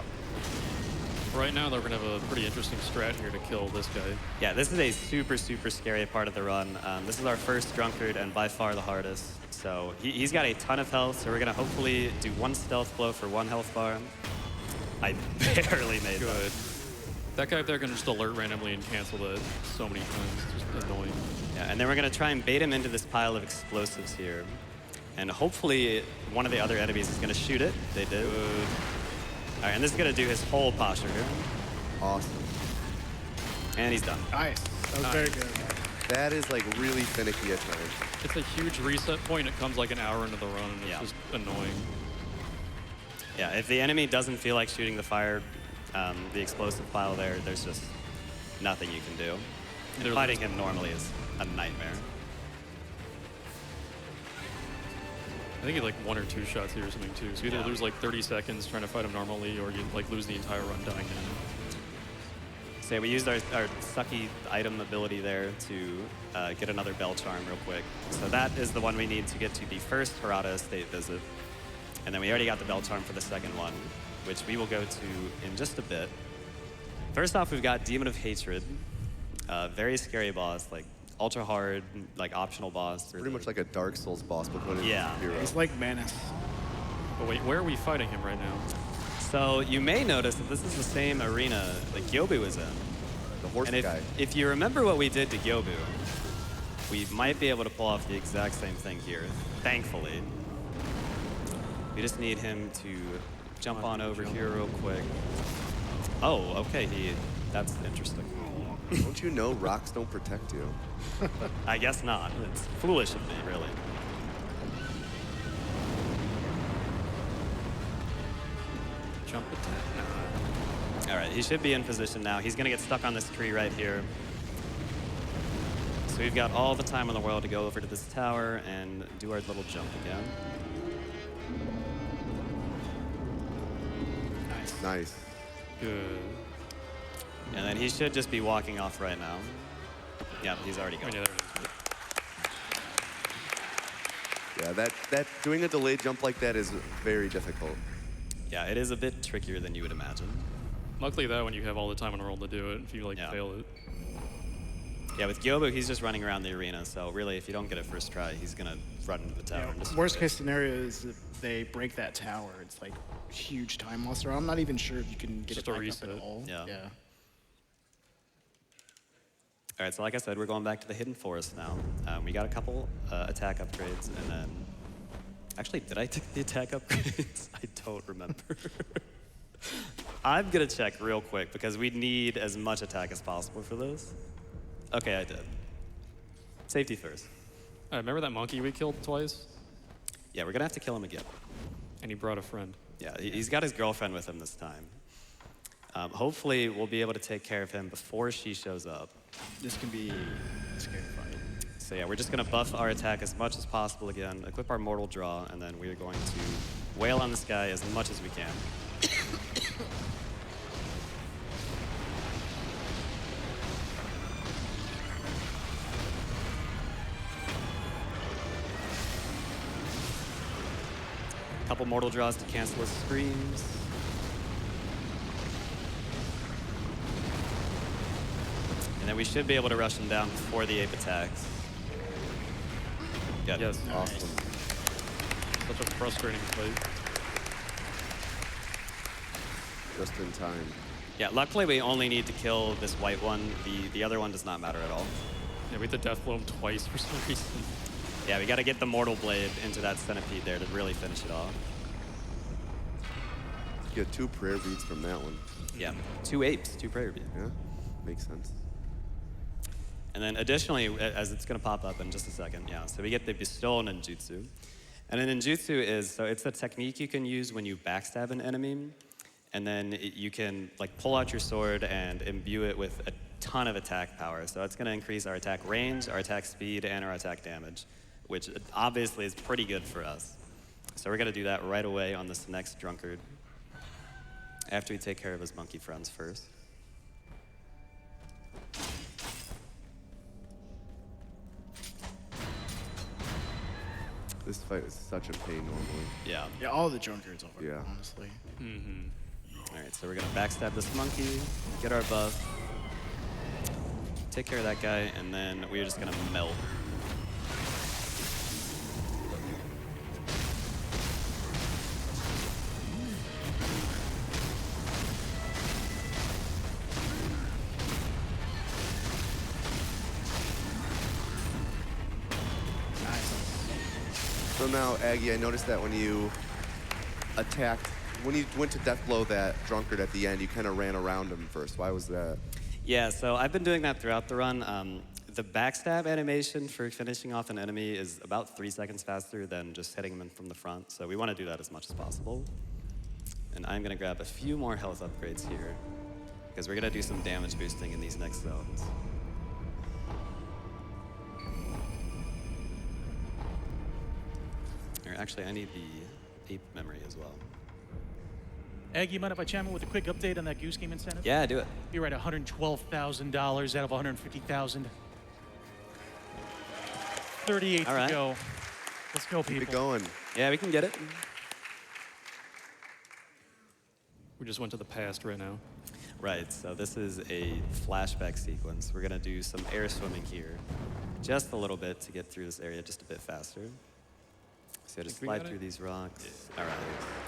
E: Right now, they're going to have a pretty interesting strat here to kill this guy.
B: Yeah, this is a super, super scary part of the run. This is our first drunkard and by far the hardest. So he's got a ton of health, so we're gonna hopefully do one stealth blow for one health bar. I barely made
E: Good. That guy up there can just alert randomly and cancel that so many times. It's just annoying.
B: Yeah, and then we're gonna try and bait him into this pile of explosives here. And hopefully one of the other enemies is gonna shoot it. They did. Good. All right, and this is gonna do his whole posture here.
D: Awesome.
B: And he's done.
C: Nice. That was very good.
D: That is like really finicky at times.
E: It's a huge reset point. It comes like an hour into the run, and it's
B: Yeah.
E: just annoying.
B: Yeah, if the enemy doesn't feel like shooting the fire, the explosive pile there, there's just nothing you can do. And
E: They're
B: fighting him normally is a nightmare.
E: I think you like 1 or 2 shots here or something too. So you either
B: Yeah.
E: lose like 30 seconds trying to fight him normally, or you like lose the entire run dying to him.
B: So we used our sucky item ability there to get another bell charm real quick. So that is the one we need to get to the first Harada estate visit. And then we already got the bell charm for the second one, which we will go to in just a bit. First off, we've got Demon of Hatred. Very scary boss, like ultra hard, like optional boss.
D: Pretty much like a Dark Souls boss, but when it's
B: Yeah.
D: a hero.
C: He's like Manus.
E: But wait, where are we fighting him right now?
B: So you may notice that this is the same arena that Gyobu was in.
D: The horse
B: And
D: guy.
B: if you remember what we did to Gyobu, we might be able to pull off the exact same thing here, thankfully. We just need him to jump on over here real quick. Oh, okay, that's interesting.
D: Don't you know rocks don't protect you?
B: I guess not. It's foolish of me, really.
E: Jump attack? Nah.
B: All right, he should be in position now. He's gonna get stuck on this tree right here. So we've got all the time in the world to go over to this tower and do our little jump again.
D: Nice.
E: Good.
B: And then he should just be walking off right now. Yeah, he's already
E: Oh,
B: going.
E: yeah, there it is.
D: Yeah, that doing a delayed jump like that is very difficult.
B: Yeah, it is a bit trickier than you would imagine.
E: Luckily, that when you have all the time in the world to do it, if you like
B: Yeah.
E: fail it.
B: Yeah, with Gyobu, he's just running around the arena, so really, if you don't get it first try, he's gonna run into the tower and destroy
C: Worst
B: it.
C: case scenario is if they break that tower. It's like huge time loss. Or I'm not even sure if you can get
E: Just
C: it
E: a
C: back
E: reset.
C: up at all.
B: Yeah.
C: Yeah.
B: All right, so like I said, we're going back to the Hidden Forest now. We got a couple attack upgrades, and then... Actually, did I take the attack upgrades? I don't remember. I'm gonna check real quick, because we need as much attack as possible for this. Okay, I did. Safety first.
E: Remember that monkey we killed twice?
B: Yeah, we're gonna have to kill him again.
E: And he brought a friend.
B: Yeah, he's got his girlfriend with him this time. Hopefully, we'll be able to take care of him before she shows up.
C: This can be a scary fight.
B: So yeah, we're just gonna buff our attack as much as possible again, equip our Mortal Draw, and then we're going to wail on this guy as much as we can. Couple Mortal Draws to cancel his screams. And then we should be able to rush him down before the ape attacks. Good.
E: Yes.
D: Awesome.
E: Such a frustrating fight.
D: Just in time.
B: Yeah, luckily we only need to kill this white one. The other one does not matter at all.
E: Yeah, we had to death blow him twice for some reason.
B: Yeah, we got to get the Mortal Blade into that centipede there to really finish it off.
D: Get 2 prayer beads from that one.
B: Yeah, 2 apes, 2 prayer beads.
D: Yeah, makes sense.
B: And then additionally, as it's going to pop up in just a second, yeah, so we get the Bestow Ninjutsu. And a ninjutsu is, so it's a technique you can use when you backstab an enemy, and then you can like pull out your sword and imbue it with a ton of attack power. So it's going to increase our attack range, our attack speed, and our attack damage, which obviously is pretty good for us. So we're going to do that right away on this next drunkard, after we take care of his monkey friends first.
D: This fight is such a pain normally.
B: Yeah.
C: Yeah, all the drunkards are,
D: Yeah.
C: honestly.
B: All right, so we're gonna backstab this monkey, get our buff, take care of that guy, and then we're just gonna melt.
D: So now, Aggie, I noticed that when you went to death blow that drunkard at the end, you kind of ran around him first. Why was that?
B: Yeah, so I've been doing that throughout the run. The backstab animation for finishing off an enemy is about 3 seconds faster than just hitting them from the front, so we want to do that as much as possible. And I'm gonna grab a few more health upgrades here, because we're gonna do some damage boosting in these next zones. Or actually, I need the ape memory as well.
A: Aggie, you mind if I chime in with a quick update on that Goose Game incentive?
B: Yeah, do it.
A: You're at $112,000 out of $150,000. 38
B: All right.
A: to go. Let's go,
D: Keep it
A: people.
D: going.
B: Yeah, we can get it.
E: We just went to the past right now.
B: Right, so this is a flashback sequence. We're gonna do some air swimming here, just a little bit to get through this area just a bit faster. So just
E: Think we
B: slide
E: got it?
B: through these rocks. All right.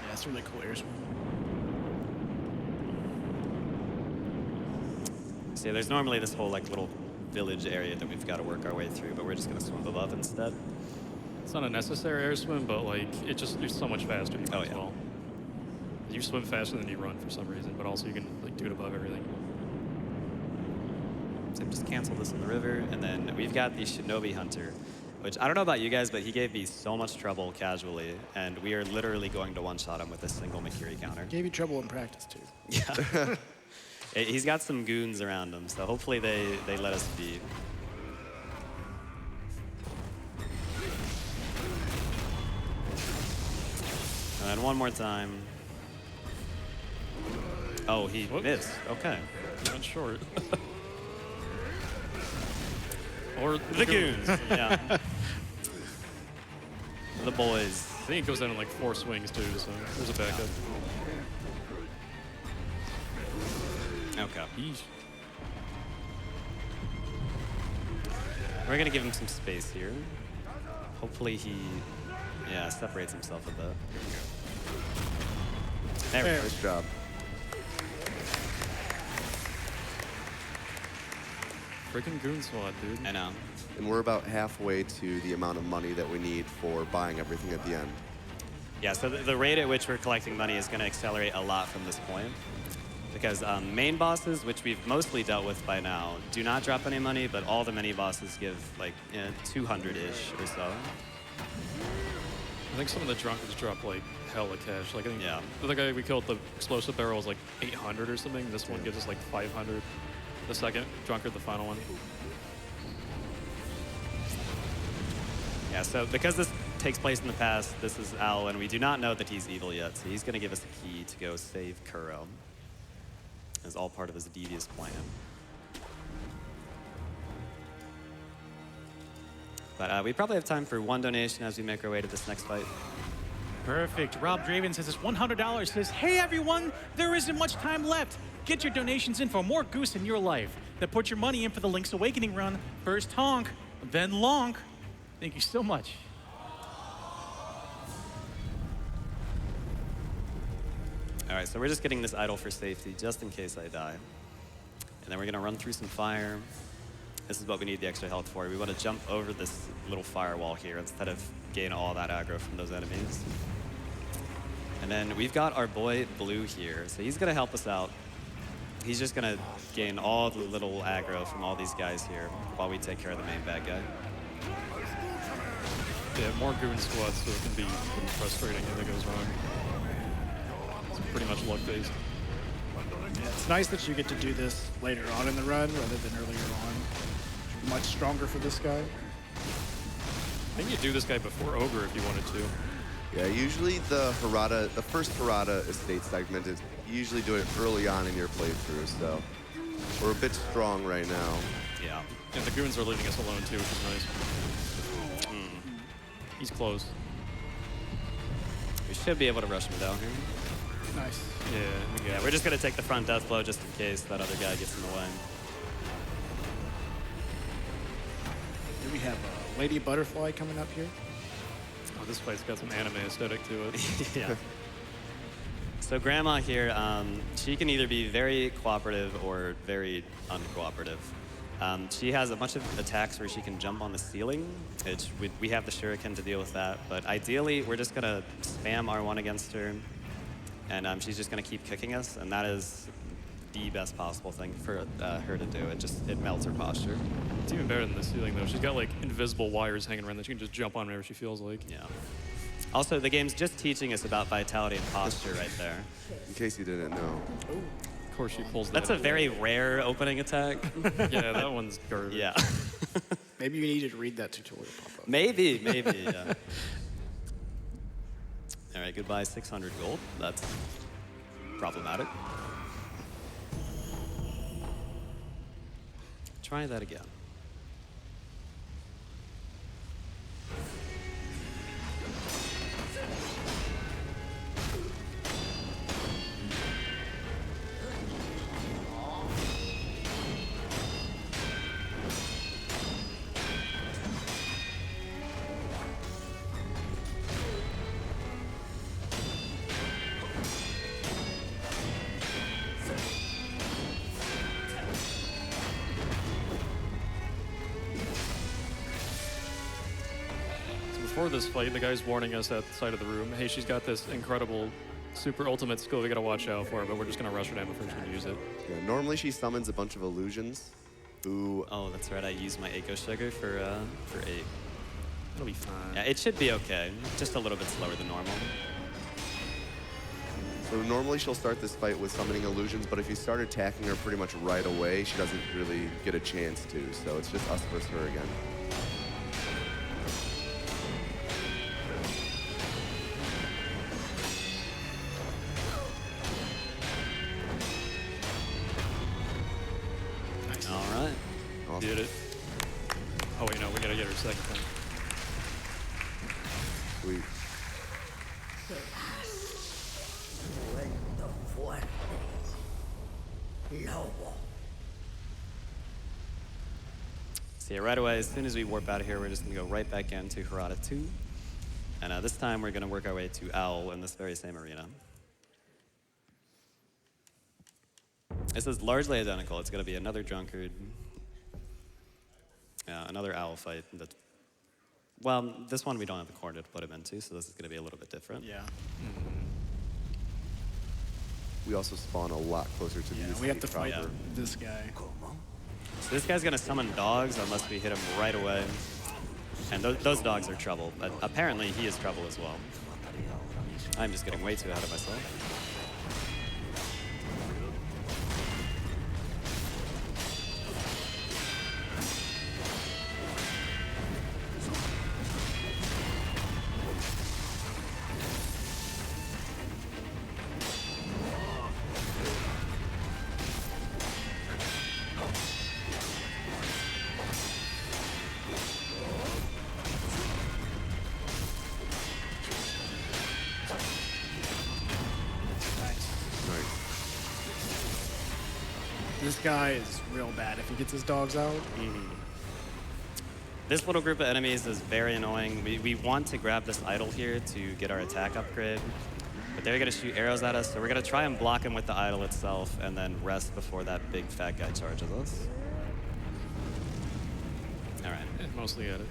C: Yeah, it's really cool air swim.
B: So there's normally this whole like little village area that we've got to work our way through, but we're just gonna swim above instead.
E: It's not a necessary air swim, but like it just you're so much faster. You
B: Oh,
E: as
B: yeah.
E: well. You swim faster than you run for some reason, but also you can like do it above everything.
B: So just cancel this in the river, and then we've got the Shinobi Hunter, which I don't know about you guys, but he gave me so much trouble casually, and we are literally going to one-shot him with a single Mikiri counter.
C: Gave you trouble in practice, too.
B: Yeah. He's got some goons around him, so hopefully they let us be. And then one more time. Oh, he
E: Whoops.
B: missed. Okay.
E: You went short. Or
B: The goons. Yeah. the boys.
E: I think it goes down in like 4 swings too, so there's a backup.
B: Okay.
E: Yeesh.
B: We're gonna give him some space here. Hopefully he, yeah, separates himself a bit. There we go.
D: Nice job.
E: Freaking goon squad, dude.
B: I know.
D: And we're about halfway to the amount of money that we need for buying everything at the end.
B: Yeah, so the rate at which we're collecting money is going to accelerate a lot from this point. Because main bosses, which we've mostly dealt with by now, do not drop any money, but all the mini bosses give like 200-ish or so.
E: I think some of the drunkards drop like hella cash. Like I think
B: Yeah.
E: the guy we killed, the explosive barrel, was like 800 or something. This one gives us like 500. The second drunkard, the final one.
B: Yeah, so because this takes place in the past, this is Al, and we do not know that he's evil yet, so he's going to give us a key to go save Kuro. It's all part of his devious plan. But we probably have time for one donation as we make our way to this next fight.
A: Perfect. Rob Draven says it's $100. Says, hey everyone, there isn't much time left. Get your donations in for more Goose in your life. Then put your money in for the Link's Awakening run. First honk, then lonk. Thank you so much.
B: All right, so we're just getting this idol for safety, just in case I die. And then we're gonna run through some fire. This is what we need the extra health for. We want to jump over this little firewall here instead of gain all that aggro from those enemies. And then we've got our boy Blue here, so he's gonna help us out. He's just gonna gain all the little aggro from all these guys here while we take care of the main bad guy.
E: Yeah, more goon squads, so it can be pretty frustrating if it goes wrong. It's pretty much luck-based.
C: Yeah, it's nice that you get to do this later on in the run rather than earlier on. You're much stronger for this guy.
E: I think you do this guy before Ogre if you wanted to.
D: Yeah, usually the first Harada estate segment is you usually do it early on in your playthrough, so we're a bit strong right now.
B: Yeah.
E: And the goons are leaving us alone too, which is nice. He's close.
B: We should be able to rush him down here.
C: Nice.
B: Yeah, we're just gonna take the front death blow just in case that other guy gets in the way.
C: Here we have a Lady Butterfly coming up here.
E: Oh, this fight's got some anime aesthetic to it.
B: Yeah. So Grandma here, she can either be very cooperative or very uncooperative. She has a bunch of attacks where she can jump on the ceiling. We have the shuriken to deal with that, but ideally we're just gonna spam R1 against her, and she's just gonna keep kicking us, and that is the best possible thing for her to do. It melts her posture.
E: It's even better than the ceiling though. She's got like invisible wires hanging around that she can just jump on whenever she feels like.
B: Yeah. Also, the game's just teaching us about vitality and posture right there.
D: In case you didn't know.
E: Of course she pulls that.
B: That's a very rare opening attack.
E: Yeah, that one's garbage.
B: Yeah.
C: Maybe you needed to read that tutorial pop-up.
B: Maybe, yeah. All right, goodbye 600 gold. That's problematic. Try that again.
E: Before this fight, the guy's warning us at the side of the room, hey, she's got this incredible super ultimate skill we gotta watch out for, but we're just gonna rush her down before she can use it.
D: Yeah, normally she summons a bunch of illusions. Ooh.
B: Oh, that's right. I used my Echo Sugar for 8.
E: It'll be fine.
B: Yeah, it should be okay. Just a little bit slower than normal.
D: So normally she'll start this fight with summoning illusions, but if you start attacking her pretty much right away, she doesn't really get a chance to. So it's just us versus her again.
B: All right.
D: Awesome.
E: Did it. Oh wait, no, we gotta get her second time.
D: Sweet.
B: So yeah, right away, as soon as we warp out of here, we're just gonna go right back into Harada 2. And this time we're gonna work our way to Owl in this very same arena. This is largely identical. It's gonna be another Drunkard, another Owl fight. Well, this one we don't have the corner to put him into, so this is gonna be a little bit different.
C: Yeah.
D: We also spawn a lot closer to the
C: Yeah,
D: escape
C: we have to fight
D: proper.
C: this guy.
B: So this guy's gonna summon dogs unless we hit him right away. And those dogs are trouble, but apparently he is trouble as well. I'm just getting way too ahead of myself.
C: This guy is real bad if he gets his dogs out.
B: This little group of enemies is very annoying. We want to grab this idol here to get our attack upgrade, but they're gonna shoot arrows at us, so we're gonna try and block him with the idol itself and then rest before that big fat guy charges us. All right.
E: Yeah, mostly at it.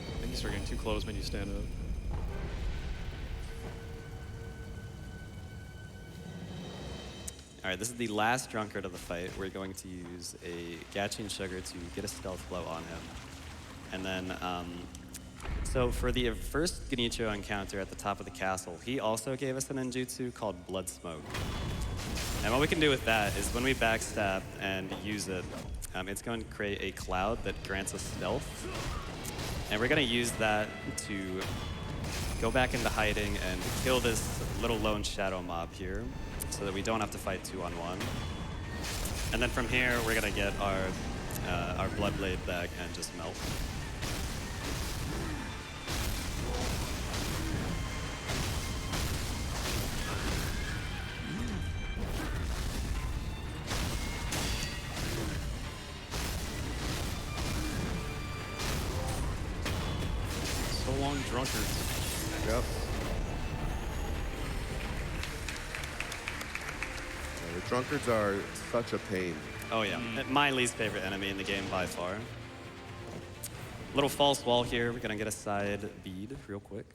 E: I think you start getting too close when you stand up.
B: All right, this is the last drunkard of the fight. We're going to use a Gatching Sugar to get a stealth blow on him. And then, so for the first Genichiro encounter at the top of the castle, he also gave us an ninjutsu called Blood Smoke. And what we can do with that is when we backstab and use it, it's going to create a cloud that grants us stealth. And we're going to use that to go back into hiding and kill this little lone shadow mob here, so that we don't have to fight 2-on-1. And then from here, we're gonna get our Bloodblade back and just melt.
E: So long, drunkards.
D: Yep. The drunkards are such a pain.
B: Oh yeah, my least favorite enemy in the game by far. Little false wall here. We're gonna get a side bead real quick.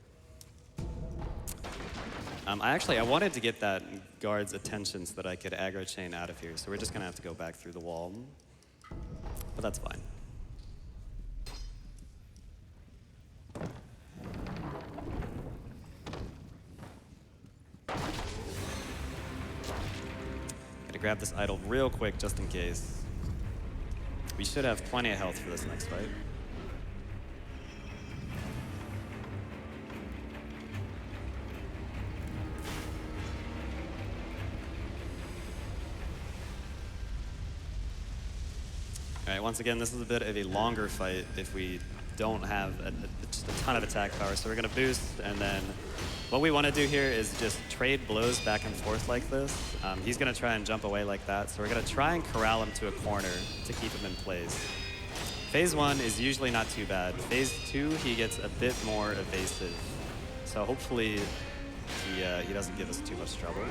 B: I wanted to get that guard's attention so that I could aggro chain out of here. So we're just gonna have to go back through the wall, but that's fine. Grab this idol real quick just in case. We should have plenty of health for this next fight. All right, once again, this is a bit of a longer fight if we don't have just a ton of attack power. So we're gonna boost, and then what we want to do here is just trade blows back and forth like this. He's going to try and jump away like that, so we're going to try and corral him to a corner to keep him in place. Phase 1 is usually not too bad. Phase 2, he gets a bit more evasive. So hopefully he doesn't give us too much trouble.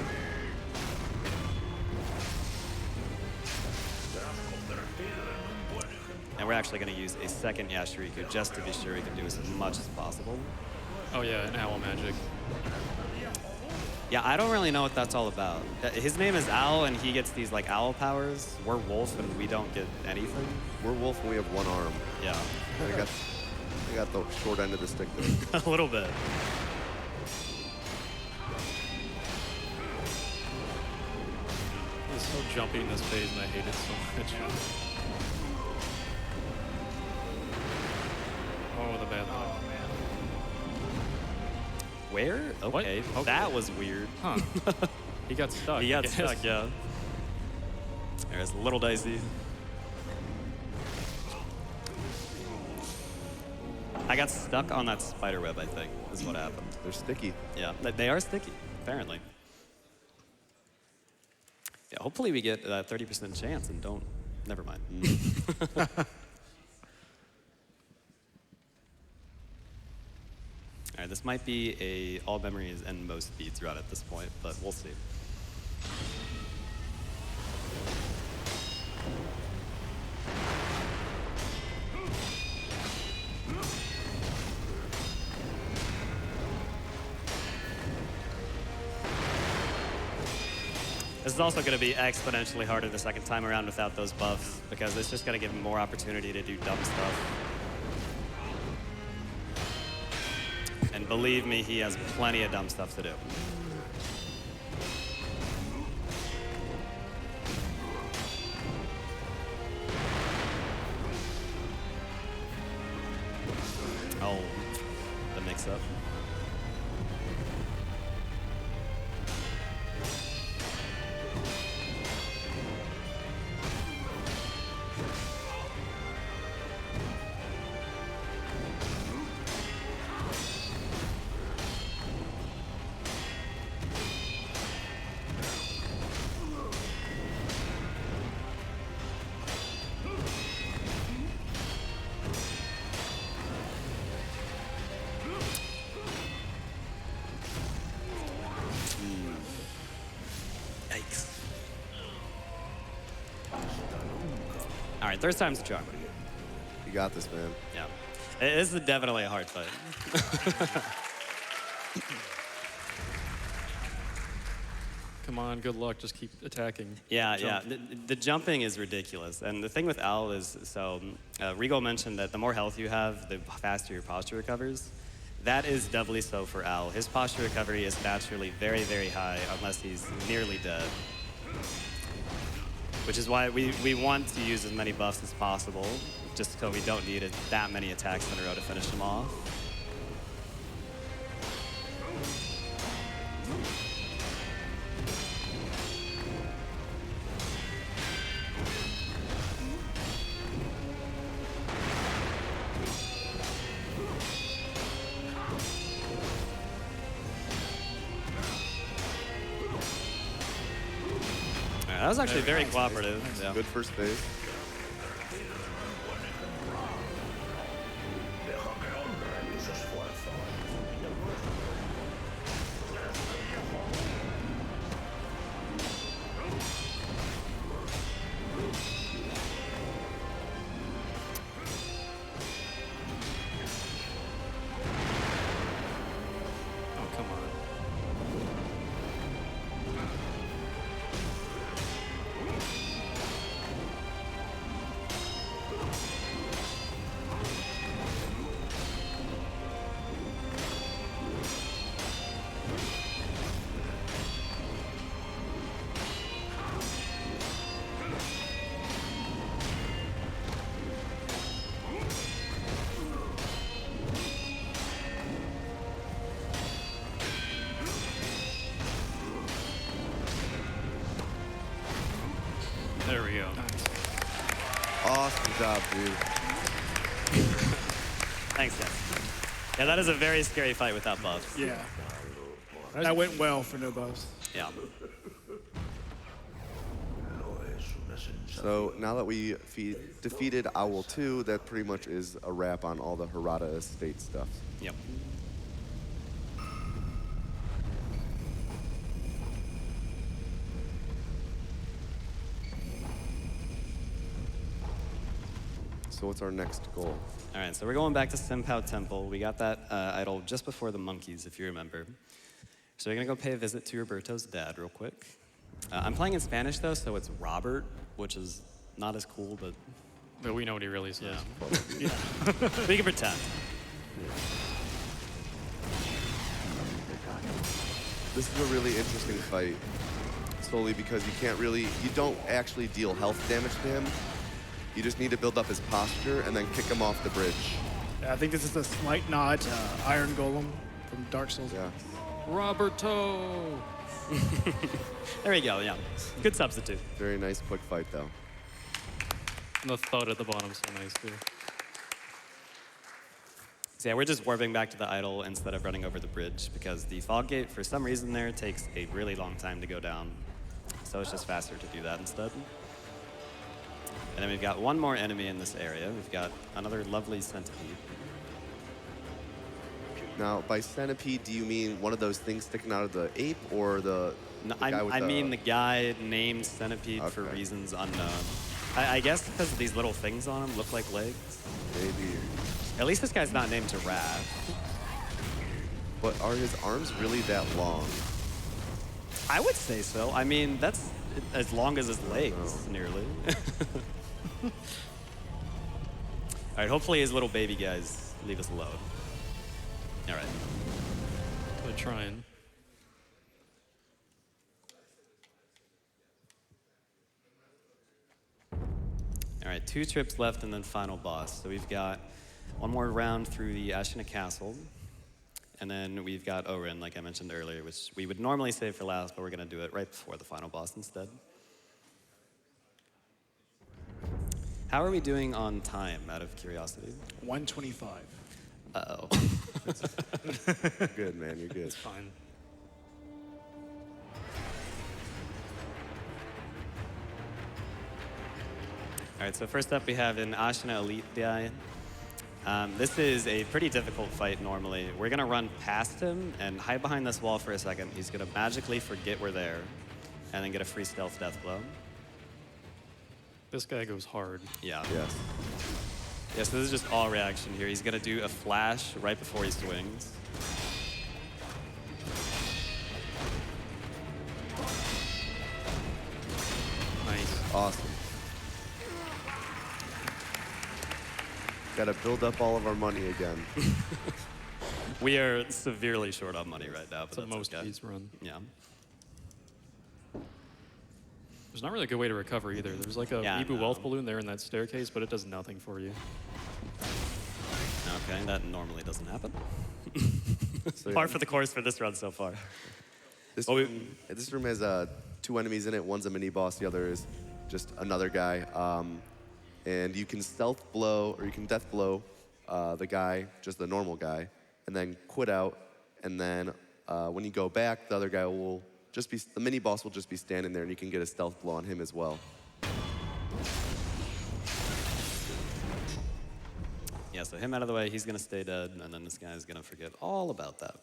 B: And we're actually going to use a second Yashiriku just to be sure we can do as much as possible.
E: Oh yeah, and owl magic.
B: Yeah, I don't really know what that's all about. His name is Owl, and he gets these like owl powers. We're Wolf, and we don't get anything.
D: We're wolf and we have one arm.
B: Yeah,
D: I got the short end of the stick there.
B: a little bit.
E: It's so jumpy in this phase, and I hate it so much. Oh, the bad luck.
B: Where? Okay,
E: Okay.
B: that was weird.
E: Huh. He got stuck.
B: He got
E: I guess.
B: stuck, yeah. There's a little dicey. I got stuck on that spider web, I think, is what happened.
D: They're sticky.
B: Yeah, they are sticky, apparently. Yeah, hopefully we get a 30% chance and don't, never mind. All right, this might be a all memories and most speeds run at this point, but we'll see. This is also going to be exponentially harder the second time around without those buffs, because it's just going to give him more opportunity to do dumb stuff. And believe me, he has plenty of dumb stuff to do. Oh, the mix-up. Yikes. All right, third time's a charm.
D: You got this, man.
B: Yeah. This is definitely a hard fight.
E: Come on, good luck. Just keep attacking.
B: Yeah,
E: Jump.
B: yeah. The jumping is ridiculous. And the thing with Owl is, so Regole mentioned that the more health you have, the faster your posture recovers. That is doubly so for Owl. His posture recovery is naturally very, very high unless he's nearly dead. Which is why we want to use as many buffs as possible, just so we don't need that many attacks in a row to finish him off. That was actually very cooperative. Yeah.
D: Good first base.
E: Oh, come on. There we go.
D: Awesome job, dude.
B: Thanks, guys. Yeah, that is a very scary fight without buffs.
C: Yeah. That went well for no buffs.
B: Yeah.
D: So now that we defeated Owl 2, that pretty much is a wrap on all the Harada Estate stuff.
B: Yep.
D: So what's our next goal?
B: All right, so we're going back to Simpao Temple. We got that idol just before the monkeys, if you remember. So we're gonna go pay a visit to Roberto's dad real quick. I'm playing in Spanish though, so it's Robert, which is not as cool, but
E: But we know what he really says.
B: yeah. We can pretend.
D: This is a really interesting fight, solely because you don't actually deal health damage to him. You just need to build up his posture and then kick him off the bridge.
C: Yeah, I think this is a slight nod to Iron Golem from Dark Souls.
D: Yeah.
E: Roberto!
B: There we go, yeah. Good substitute.
D: Very nice, quick fight, though.
E: And the thud at the bottom's so nice, too.
B: So yeah, we're just warping back to the idol instead of running over the bridge because the fog gate, for some reason there, takes a really long time to go down. So it's just faster to do that instead. And then we've got one more enemy in this area. We've got another lovely centipede.
D: Now, by centipede, do you mean one of those things sticking out of the ape or the
B: No,
D: guy with
B: I mean the guy named Centipede for
D: Okay.
B: reasons unknown. I guess because these little things on him look like legs.
D: Maybe.
B: At least this guy's not named Giraffe.
D: But are his arms really that long?
B: I would say so. I mean, that's as long as his legs, nearly. All right, hopefully his little baby guys leave us alone. All right.
E: They're trying.
B: All right, 2 trips left and then final boss. So we've got one more round through the Ashina Castle. And then we've got Orin, like I mentioned earlier, which we would normally save for last, but we're going to do it right before the final boss instead. How are we doing on time, out of curiosity?
C: 125.
B: Uh-oh.
D: Good, man. You're good.
E: Fine.
B: All right, so first up we have an Ashina Elite guy. This is a pretty difficult fight normally. We're gonna run past him and hide behind this wall for a second. He's gonna magically forget we're there and then get a free stealth death blow.
E: This guy goes hard.
B: Yeah.
D: Yes.
B: Yeah, so this is just all reaction here. He's gonna do a flash right before he swings.
E: Nice.
D: Awesome. Got to build up all of our money again.
B: We are severely short on money right now, but
E: It's the
B: that's
E: most
B: okay.
E: he's run.
B: Yeah.
E: There's not really a good way to recover either. There's like a
B: Yeah,
E: Ibu
B: no.
E: wealth balloon there in that staircase, but it does nothing for you.
B: Okay, that normally doesn't happen.
D: So,
B: Par for the course for this run so far.
D: This,
B: Oh, we-
D: this room has 2 enemies in it. One's a mini boss. The other is just another guy. And you can stealth blow or you can death blow the guy, just the normal guy, and then quit out. And then when you go back, the other guy will just be, the mini boss will just be standing there, and you can get a stealth blow on him as well.
B: Yeah, so him out of the way, he's gonna stay dead, and then this guy's gonna forget all about that.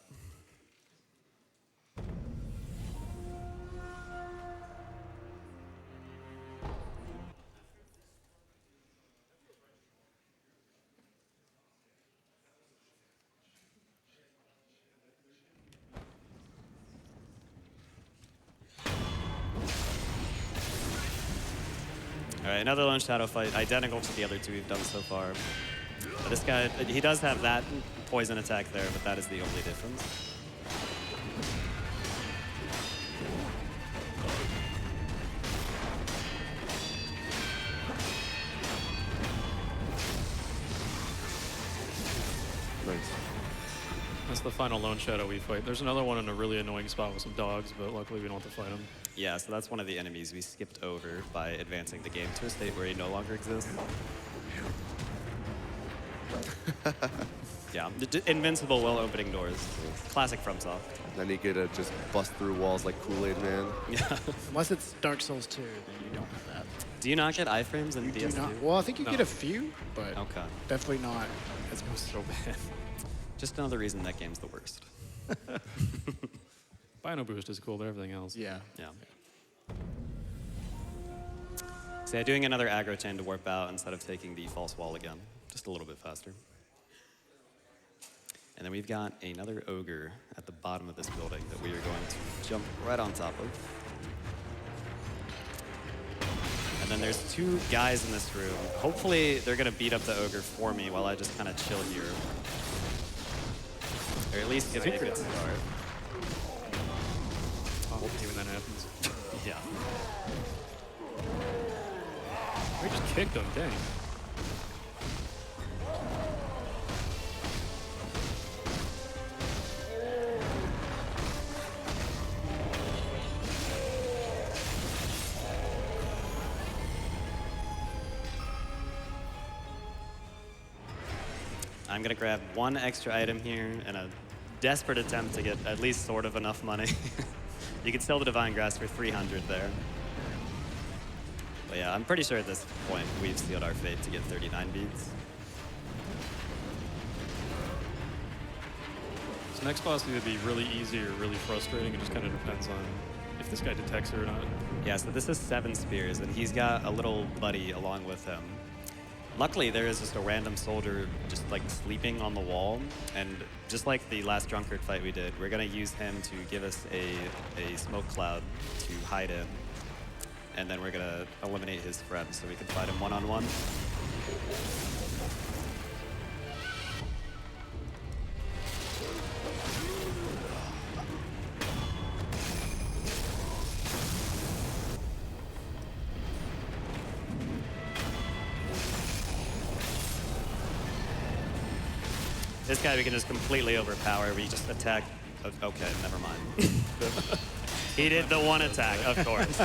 B: All right, another lone shadow fight, identical to the other 2 we've done so far. But this guy, he does have that poison attack there, but that is the only difference.
D: Nice.
E: That's the final lone shadow we fight. There's another one in a really annoying spot with some dogs, but luckily we don't have to fight him.
B: Yeah, so that's one of the enemies we skipped over by advancing the game to a state where he no longer exists. Yeah, invincible while opening doors. Classic FromSoft.
D: Then you get to just bust through walls like Kool-Aid Man.
B: Yeah.
C: Unless it's Dark Souls 2, then you don't have that.
B: Do you not get iframes in
C: You do
B: DS2?
C: not. Well, I think you
E: No.
C: get a few, but
B: Okay.
C: definitely not as much.
E: So bad.
B: Just another reason that game's the worst.
E: Bino boost is cool, but everything else.
C: Yeah.
B: Yeah. So yeah, doing another aggro chain to warp out instead of taking the false wall again. Just a little bit faster. And then we've got another ogre at the bottom of this building that we are going to jump right on top of. And then there's 2 guys in this room. Hopefully they're gonna beat up the ogre for me while I just kind of chill here. Or at least get a good start.
E: Oh, hate when that happens.
B: Yeah.
E: We just kicked him, dang.
B: I'm I'm gonna grab one extra item here in a desperate attempt to get at least sort of enough money. You can sell the Divine Grass for 300 there. But yeah, I'm pretty sure at this point we've sealed our fate to get 39 beads.
E: This next boss either be really easy or really frustrating. It just kind of depends on if this guy detects it or not.
B: Yeah, so this is 7 spears, and he's got a little buddy along with him. Luckily, there is just a random soldier just like sleeping on the wall, and just like the last drunkard fight we did, we're gonna use him to give us a smoke cloud to hide in, and then we're gonna eliminate his friends so we can fight him one-on-one. This guy we can just completely overpower. We just attack. Okay, never mind. He did the one attack, of course.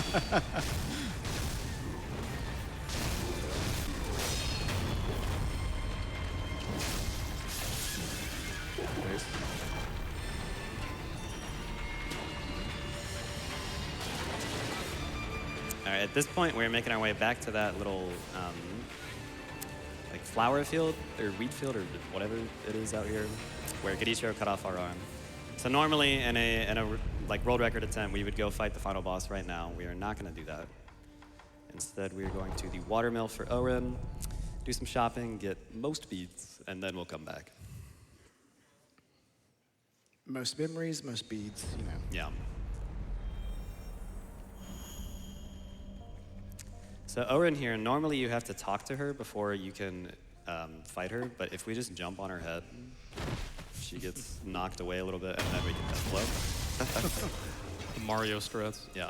B: All right, at this point, we're making our way back to that little like flower field or wheat field or whatever it is out here, where Genichiro cut off our arm. So normally in a like world record attempt, we would go fight the final boss right now. We are not going to do that. Instead, we are going to the watermill for Orin, do some shopping, get most beads, and then we'll come back.
C: Most memories, most beads, you know.
B: Yeah. So Orin here, normally you have to talk to her before you can fight her, but if we just jump on her head, she gets knocked away a little bit, and then we can death blow.
E: Mario strats.
B: Yeah.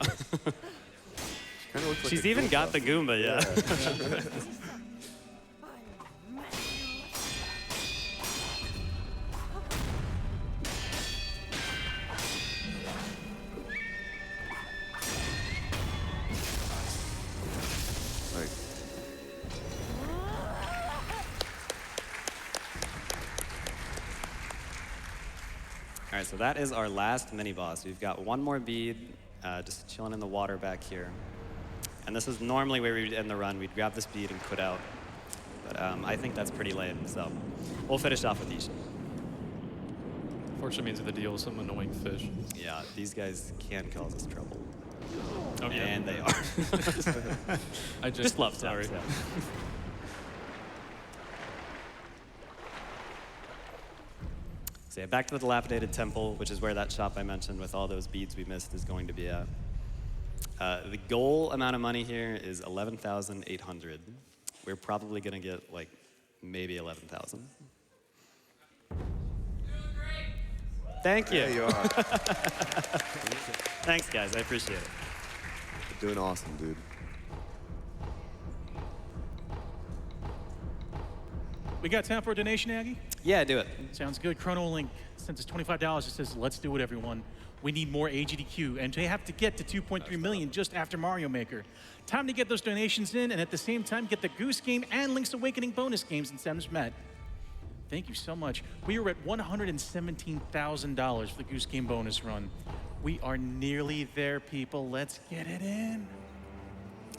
D: Kinda looks like
B: She's
D: a
B: even
D: Goomba.
B: got the Goomba, yeah. All right, so that is our last mini-boss. We've got one more bead, just chilling in the water back here. And this is normally where we'd end the run. We'd grab this bead and quit out. But I think that's pretty lame, so we'll finish off with Ishin.
E: Fortunately means the deal with some annoying fish.
B: Yeah, these guys can cause us trouble.
E: Oh, yeah.
B: And they are.
E: I
B: Just love
E: sorry.
B: sorry. So yeah, back to the dilapidated temple, which is where that shop I mentioned with all those beads we missed is going to be at. The goal amount of money here is 11,800. We're probably gonna get like maybe 11,000. Thank you.
D: There you are.
B: Thanks, guys. I appreciate it.
D: You're doing awesome, dude.
A: We got time for a donation, Aggie?
B: Yeah, do it.
A: Sounds good. Chrono Link sends us $25. It says, let's do it, everyone. We need more AGDQ, and they have to get to 2.3 million just after Mario Maker. Time to get those donations in, and at the same time, get the Goose Game and Link's Awakening bonus games in Sam's Met. Thank you so much. We are at $117,000 for the Goose Game bonus run. We are nearly there, people. Let's get it in.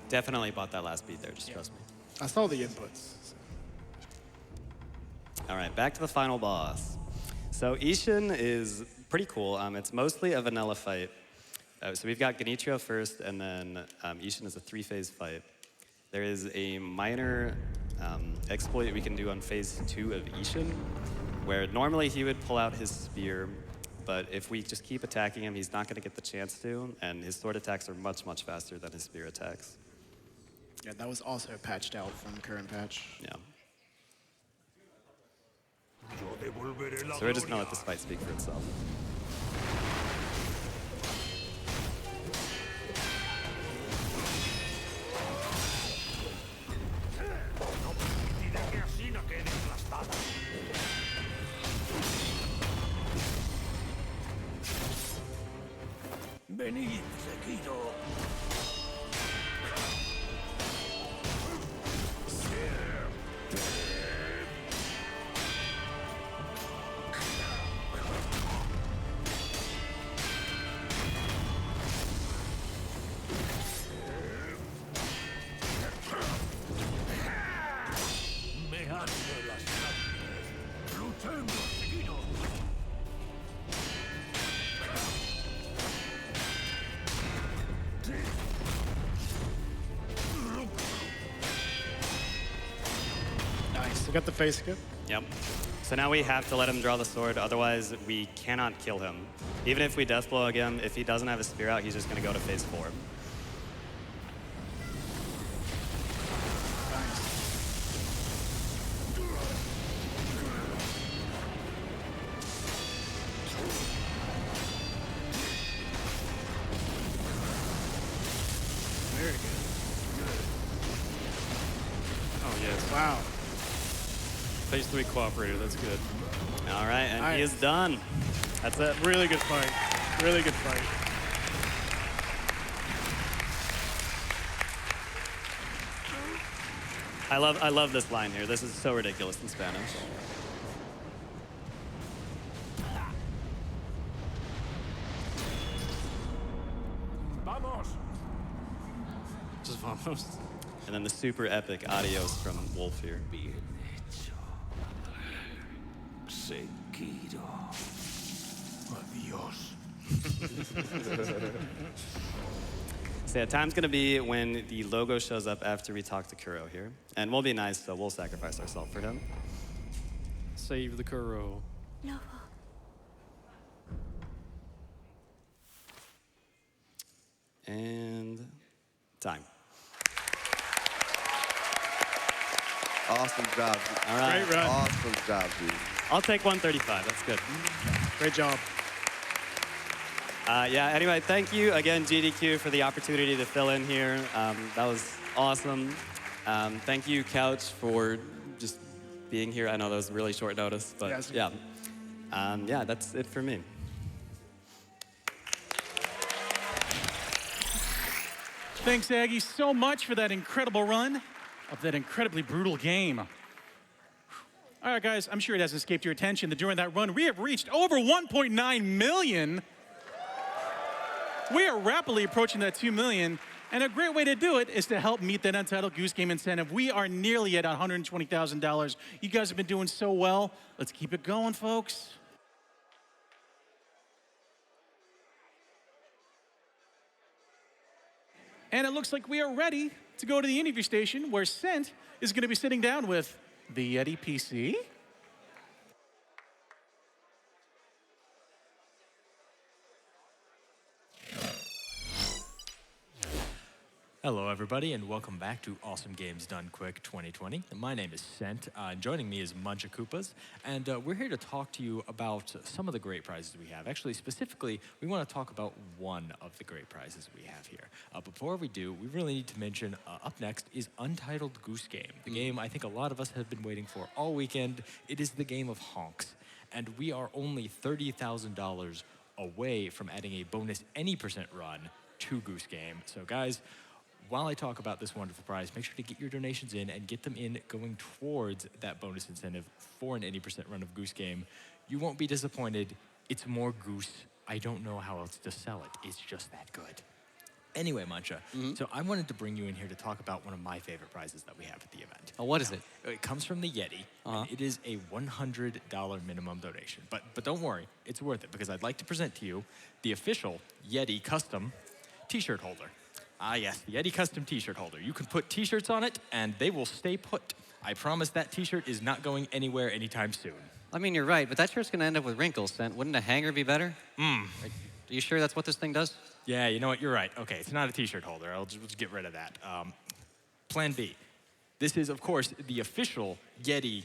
B: Definitely bought that last beat there, just trust me.
C: I saw the inputs.
B: All right, back to the final boss. So Ishin is pretty cool. It's mostly a vanilla fight. So we've got Genichiro first, and then Ishin is a 3-phase fight. There is a minor exploit we can do on phase 2 of Ishin, where normally he would pull out his spear, but if we just keep attacking him, he's not going to get the chance to, and his sword attacks are much, much faster than his spear attacks.
C: Yeah, that was also patched out from the current patch.
B: Yeah. So we're just going to let this fight speak for itself.
F: Venid, Sekiro.
C: Still got the face skip.
B: Yep. So now we have to let him draw the sword, otherwise we cannot kill him. Even if we death blow again, if he doesn't have his spear out, he's just gonna go to phase 4.
C: Very good.
E: Oh, yes.
C: Wow.
E: Phase 3 cooperator, that's good.
B: All right, and he
C: Nice.
B: is done. That's it.
C: Really good fight. Really good fight.
B: I love this line here. This is so ridiculous in Spanish.
E: Just vamos.
B: And then the super epic adios from Wolf here.
F: Sekiro. Adios.
B: So yeah, time's gonna be when the logo shows up after we talk to Kuro here. And we'll be nice, so we'll sacrifice ourselves for him.
E: Save the Kuro.
B: And time.
D: Awesome job.
B: All right.
C: Great run.
D: Awesome job, dude.
B: I'll take 135. That's good.
C: Great job.
B: Yeah, anyway, thank you again, GDQ, for the opportunity to fill in here. That was awesome. Thank you, Couch, for just being here. I know that was really short notice, but
C: Yes.
B: yeah. Yeah, that's it for me.
A: Thanks, Aggie, so much for that incredible run of that incredibly brutal game. All right, guys, I'm sure it hasn't escaped your attention that during that run, we have reached over 1.9 million. We are rapidly approaching that 2 million, and a great way to do it is to help meet that Untitled Goose Game incentive. We are nearly at $120,000. You guys have been doing so well. Let's keep it going, folks. And it looks like we are ready to go to the interview station where Sent is going to be sitting down with the Yeti PC.
G: Hello, everybody, and welcome back to Awesome Games Done Quick 2020. My name is Sent, and joining me is Muncha Koopas, and we're here to talk to you about some of the great prizes we have. Actually, specifically, we want to talk about one of the great prizes we have here. Before we do, we really need to mention up next is Untitled Goose Game, the game I think a lot of us have been waiting for all weekend. It is the game of honks, and we are only $30,000 away from adding a bonus any percent run to Goose Game. So, guys, while I talk about this wonderful prize, make sure to get your donations in and get them in going towards that bonus incentive for an 80% run of Goose Game. You won't be disappointed. It's more goose. I don't know how else to sell it. It's just that good. Anyway, Muncha, so I wanted to bring you in here to talk about one of my favorite prizes that we have at the event.
B: Oh, what is it?
G: It comes from the Yeti. And it is a $100 minimum donation. But don't worry, it's worth it because I'd like to present to you the official Yeti custom t-shirt holder. Ah, yes, the Yeti custom t-shirt holder. You can put t-shirts on it, and they will stay put. I promise that t-shirt is not going anywhere anytime soon.
H: I mean, you're right, but that shirt's gonna end up with wrinkles, Sent. Wouldn't a hanger be better? Are you sure that's what this thing does?
G: Yeah, you know what? You're right. Okay, it's not a t-shirt holder. We'll just get rid of that. Plan B. This is, of course, the official Yeti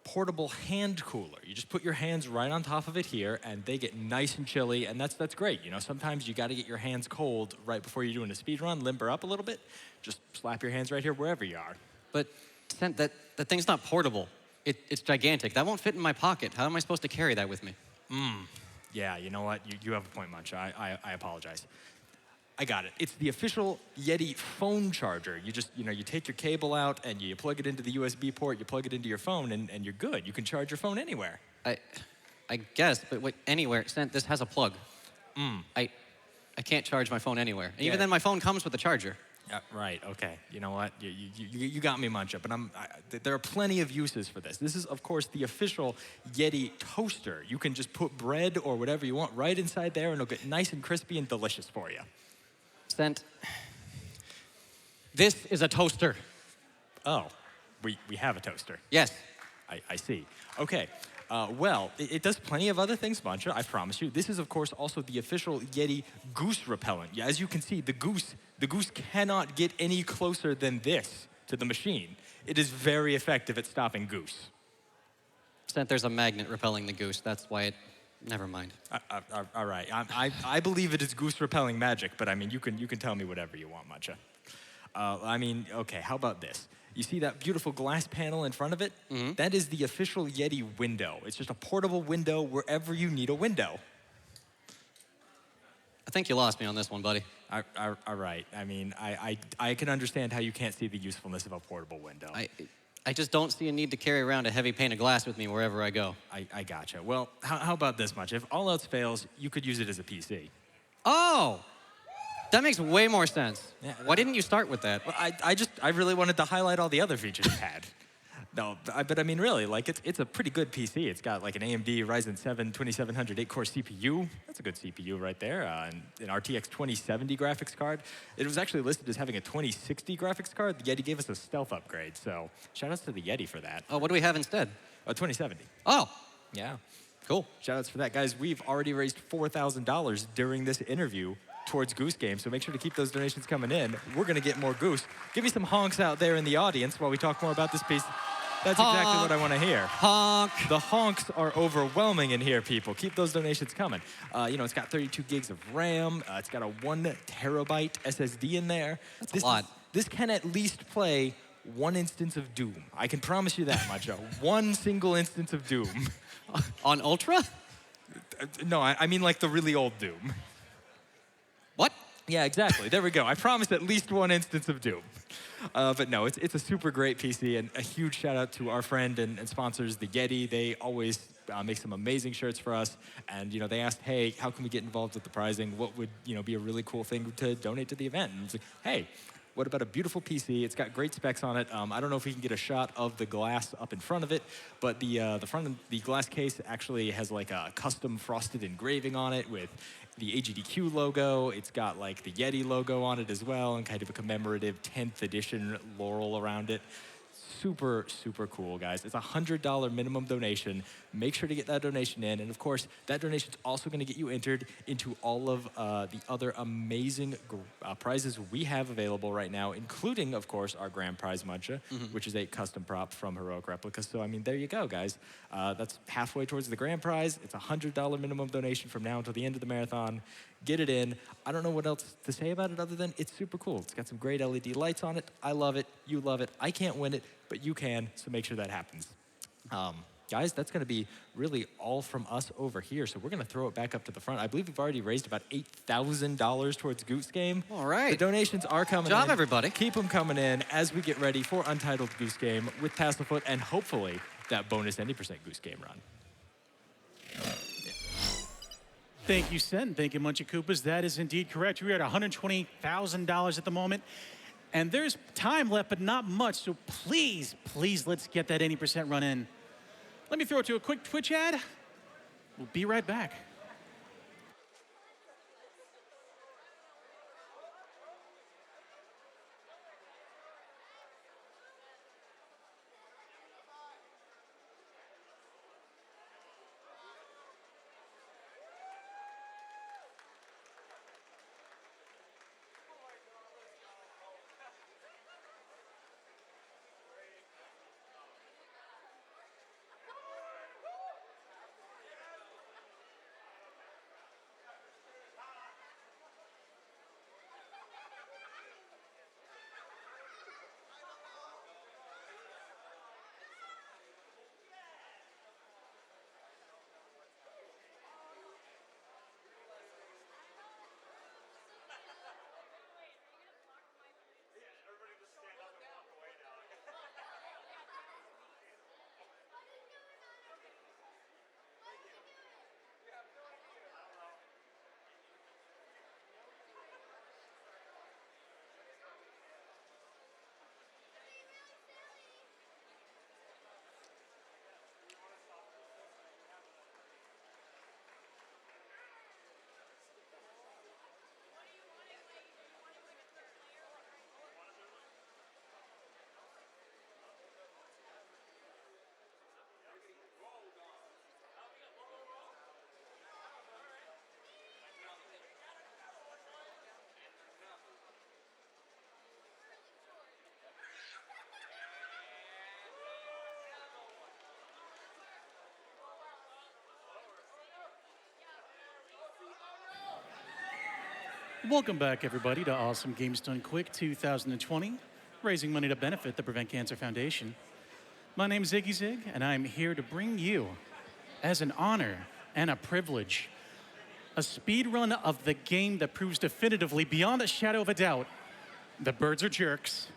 G: portable hand cooler. You just put your hands right on top of it here, and they get nice and chilly, and that's great. You know, sometimes you got to get your hands cold right before you're doing a speed run, limber up a little bit. Just slap your hands right here wherever you are.
H: But, Sent, that thing's not portable. It's gigantic. That won't fit in my pocket. How am I supposed to carry that with me?
G: Yeah, you know what? You have a point, Munch. I apologize. I got it. It's the official Yeti phone charger. You just, you take your cable out and you plug it into the USB port, you plug it into your phone, and you're good. You can charge your phone anywhere.
H: I guess, but wait, anywhere. Sent, this has a plug. I can't charge my phone anywhere. And even then, my phone comes with a charger.
G: Right, okay. You know what? You got me, Munch Up, and there are plenty of uses for this. This is, of course, the official Yeti toaster. You can just put bread or whatever you want right inside there, and it'll get nice and crispy and delicious for you.
H: Sent, this is a toaster.
G: Oh, We have a toaster.
H: Yes.
G: I see. Okay. Well, it does plenty of other things, Mancha, I promise you. This is, of course, also the official Yeti goose repellent. Yeah, as you can see, the goose cannot get any closer than this to the machine. It is very effective at stopping goose.
H: Sent there's a magnet repelling the goose. That's why it. Never mind.
G: All right. I believe it is goose repelling magic, but I mean, you can tell me whatever you want, Mancha. I mean, okay, how about this? You see that beautiful glass panel in front of it?
H: Mm-hmm.
G: That is the official Yeti window. It's just a portable window wherever you need a window.
H: I think you lost me on this one, buddy.
G: All right. I mean, I can understand how you can't see the usefulness of a portable window.
H: I just don't see a need to carry around a heavy pane of glass with me wherever I go.
G: I gotcha. Well, how about this much? If all else fails, you could use it as a PC.
H: Oh! That makes way more sense.
G: Yeah,
H: Why didn't you start with that?
G: Well, I really wanted to highlight all the other features it had. No, but I mean, really, like, it's a pretty good PC. It's got like an AMD Ryzen 7 2700 8-core CPU. That's a good CPU right there. And an RTX 2070 graphics card. It was actually listed as having a 2060 graphics card. The Yeti gave us a stealth upgrade, so shout outs to the Yeti for that.
H: Oh, what do we have instead?
G: A 2070.
H: Oh,
G: Yeah.
H: cool.
G: Shout outs for that. Guys, we've already raised $4,000 during this interview towards Goose Game, so make sure to keep those donations coming in. We're going to get more Goose. Give me some honks out there in the audience while we talk more about this piece. That's exactly what I want to hear.
H: Honk.
G: The honks are overwhelming in here, people. Keep those donations coming. You know, it's got 32 gigs of RAM. It's got a 1 terabyte SSD in there.
H: That's a lot.
G: This can at least play one instance of Doom. I can promise you that much. One single instance of Doom.
H: On Ultra?
G: No, I mean like the really old Doom.
H: What?
G: Yeah, exactly. There we go. I promised at least one instance of Doom. But no, it's a super great PC, and a huge shout out to our friend and sponsors, the Yeti. They always make some amazing shirts for us. And you know, they asked, hey, how can we get involved with the prizing? What would be a really cool thing to donate to the event? And it's like, hey, what about a beautiful PC? It's got great specs on it. I don't know if we can get a shot of the glass up in front of it, but the front of the glass case actually has like a custom frosted engraving on it with the AGDQ logo. It's got like the Yeti logo on it as well, and kind of a commemorative 10th edition laurel around it. Super, super cool, guys. It's a $100 minimum donation. Make sure to get that donation in. And of course, that donation is also going to get you entered into all of the other amazing prizes we have available right now, including, of course, our grand prize Muncha, which is a custom prop from Heroic Replica. So, I mean, there you go, guys. That's halfway towards the grand prize. It's a $100 minimum donation from now until the end of the marathon. Get it in. I don't know what else to say about it other than it's super cool. It's got some great LED lights on it. I love it. You love it. I can't win it, but you can, so make sure that happens. Guys, that's going to be really all from us over here, so we're going to throw it back up to the front. I believe we've already raised about $8,000 towards Goose Game.
H: All right.
G: The donations are coming in.
H: Good job, everybody.
G: Keep them coming in as we get ready for Untitled Goose Game with Tasselfoot and hopefully that bonus any % Goose Game run.
A: Thank you, Sen. Thank you, Munchie Koopas. That is indeed correct. We're at $120,000 at the moment. And there's time left, but not much. So please, please, let's get that 80% run in. Let me throw it to a quick Twitch ad. We'll be right back. Welcome back, everybody, to Awesome Games Done Quick 2020, raising money to benefit the Prevent Cancer Foundation. My name is iggyzig, and I'm here to bring you, as an honor and a privilege, a speed run of the game that proves definitively, beyond a shadow of a doubt, that birds are jerks.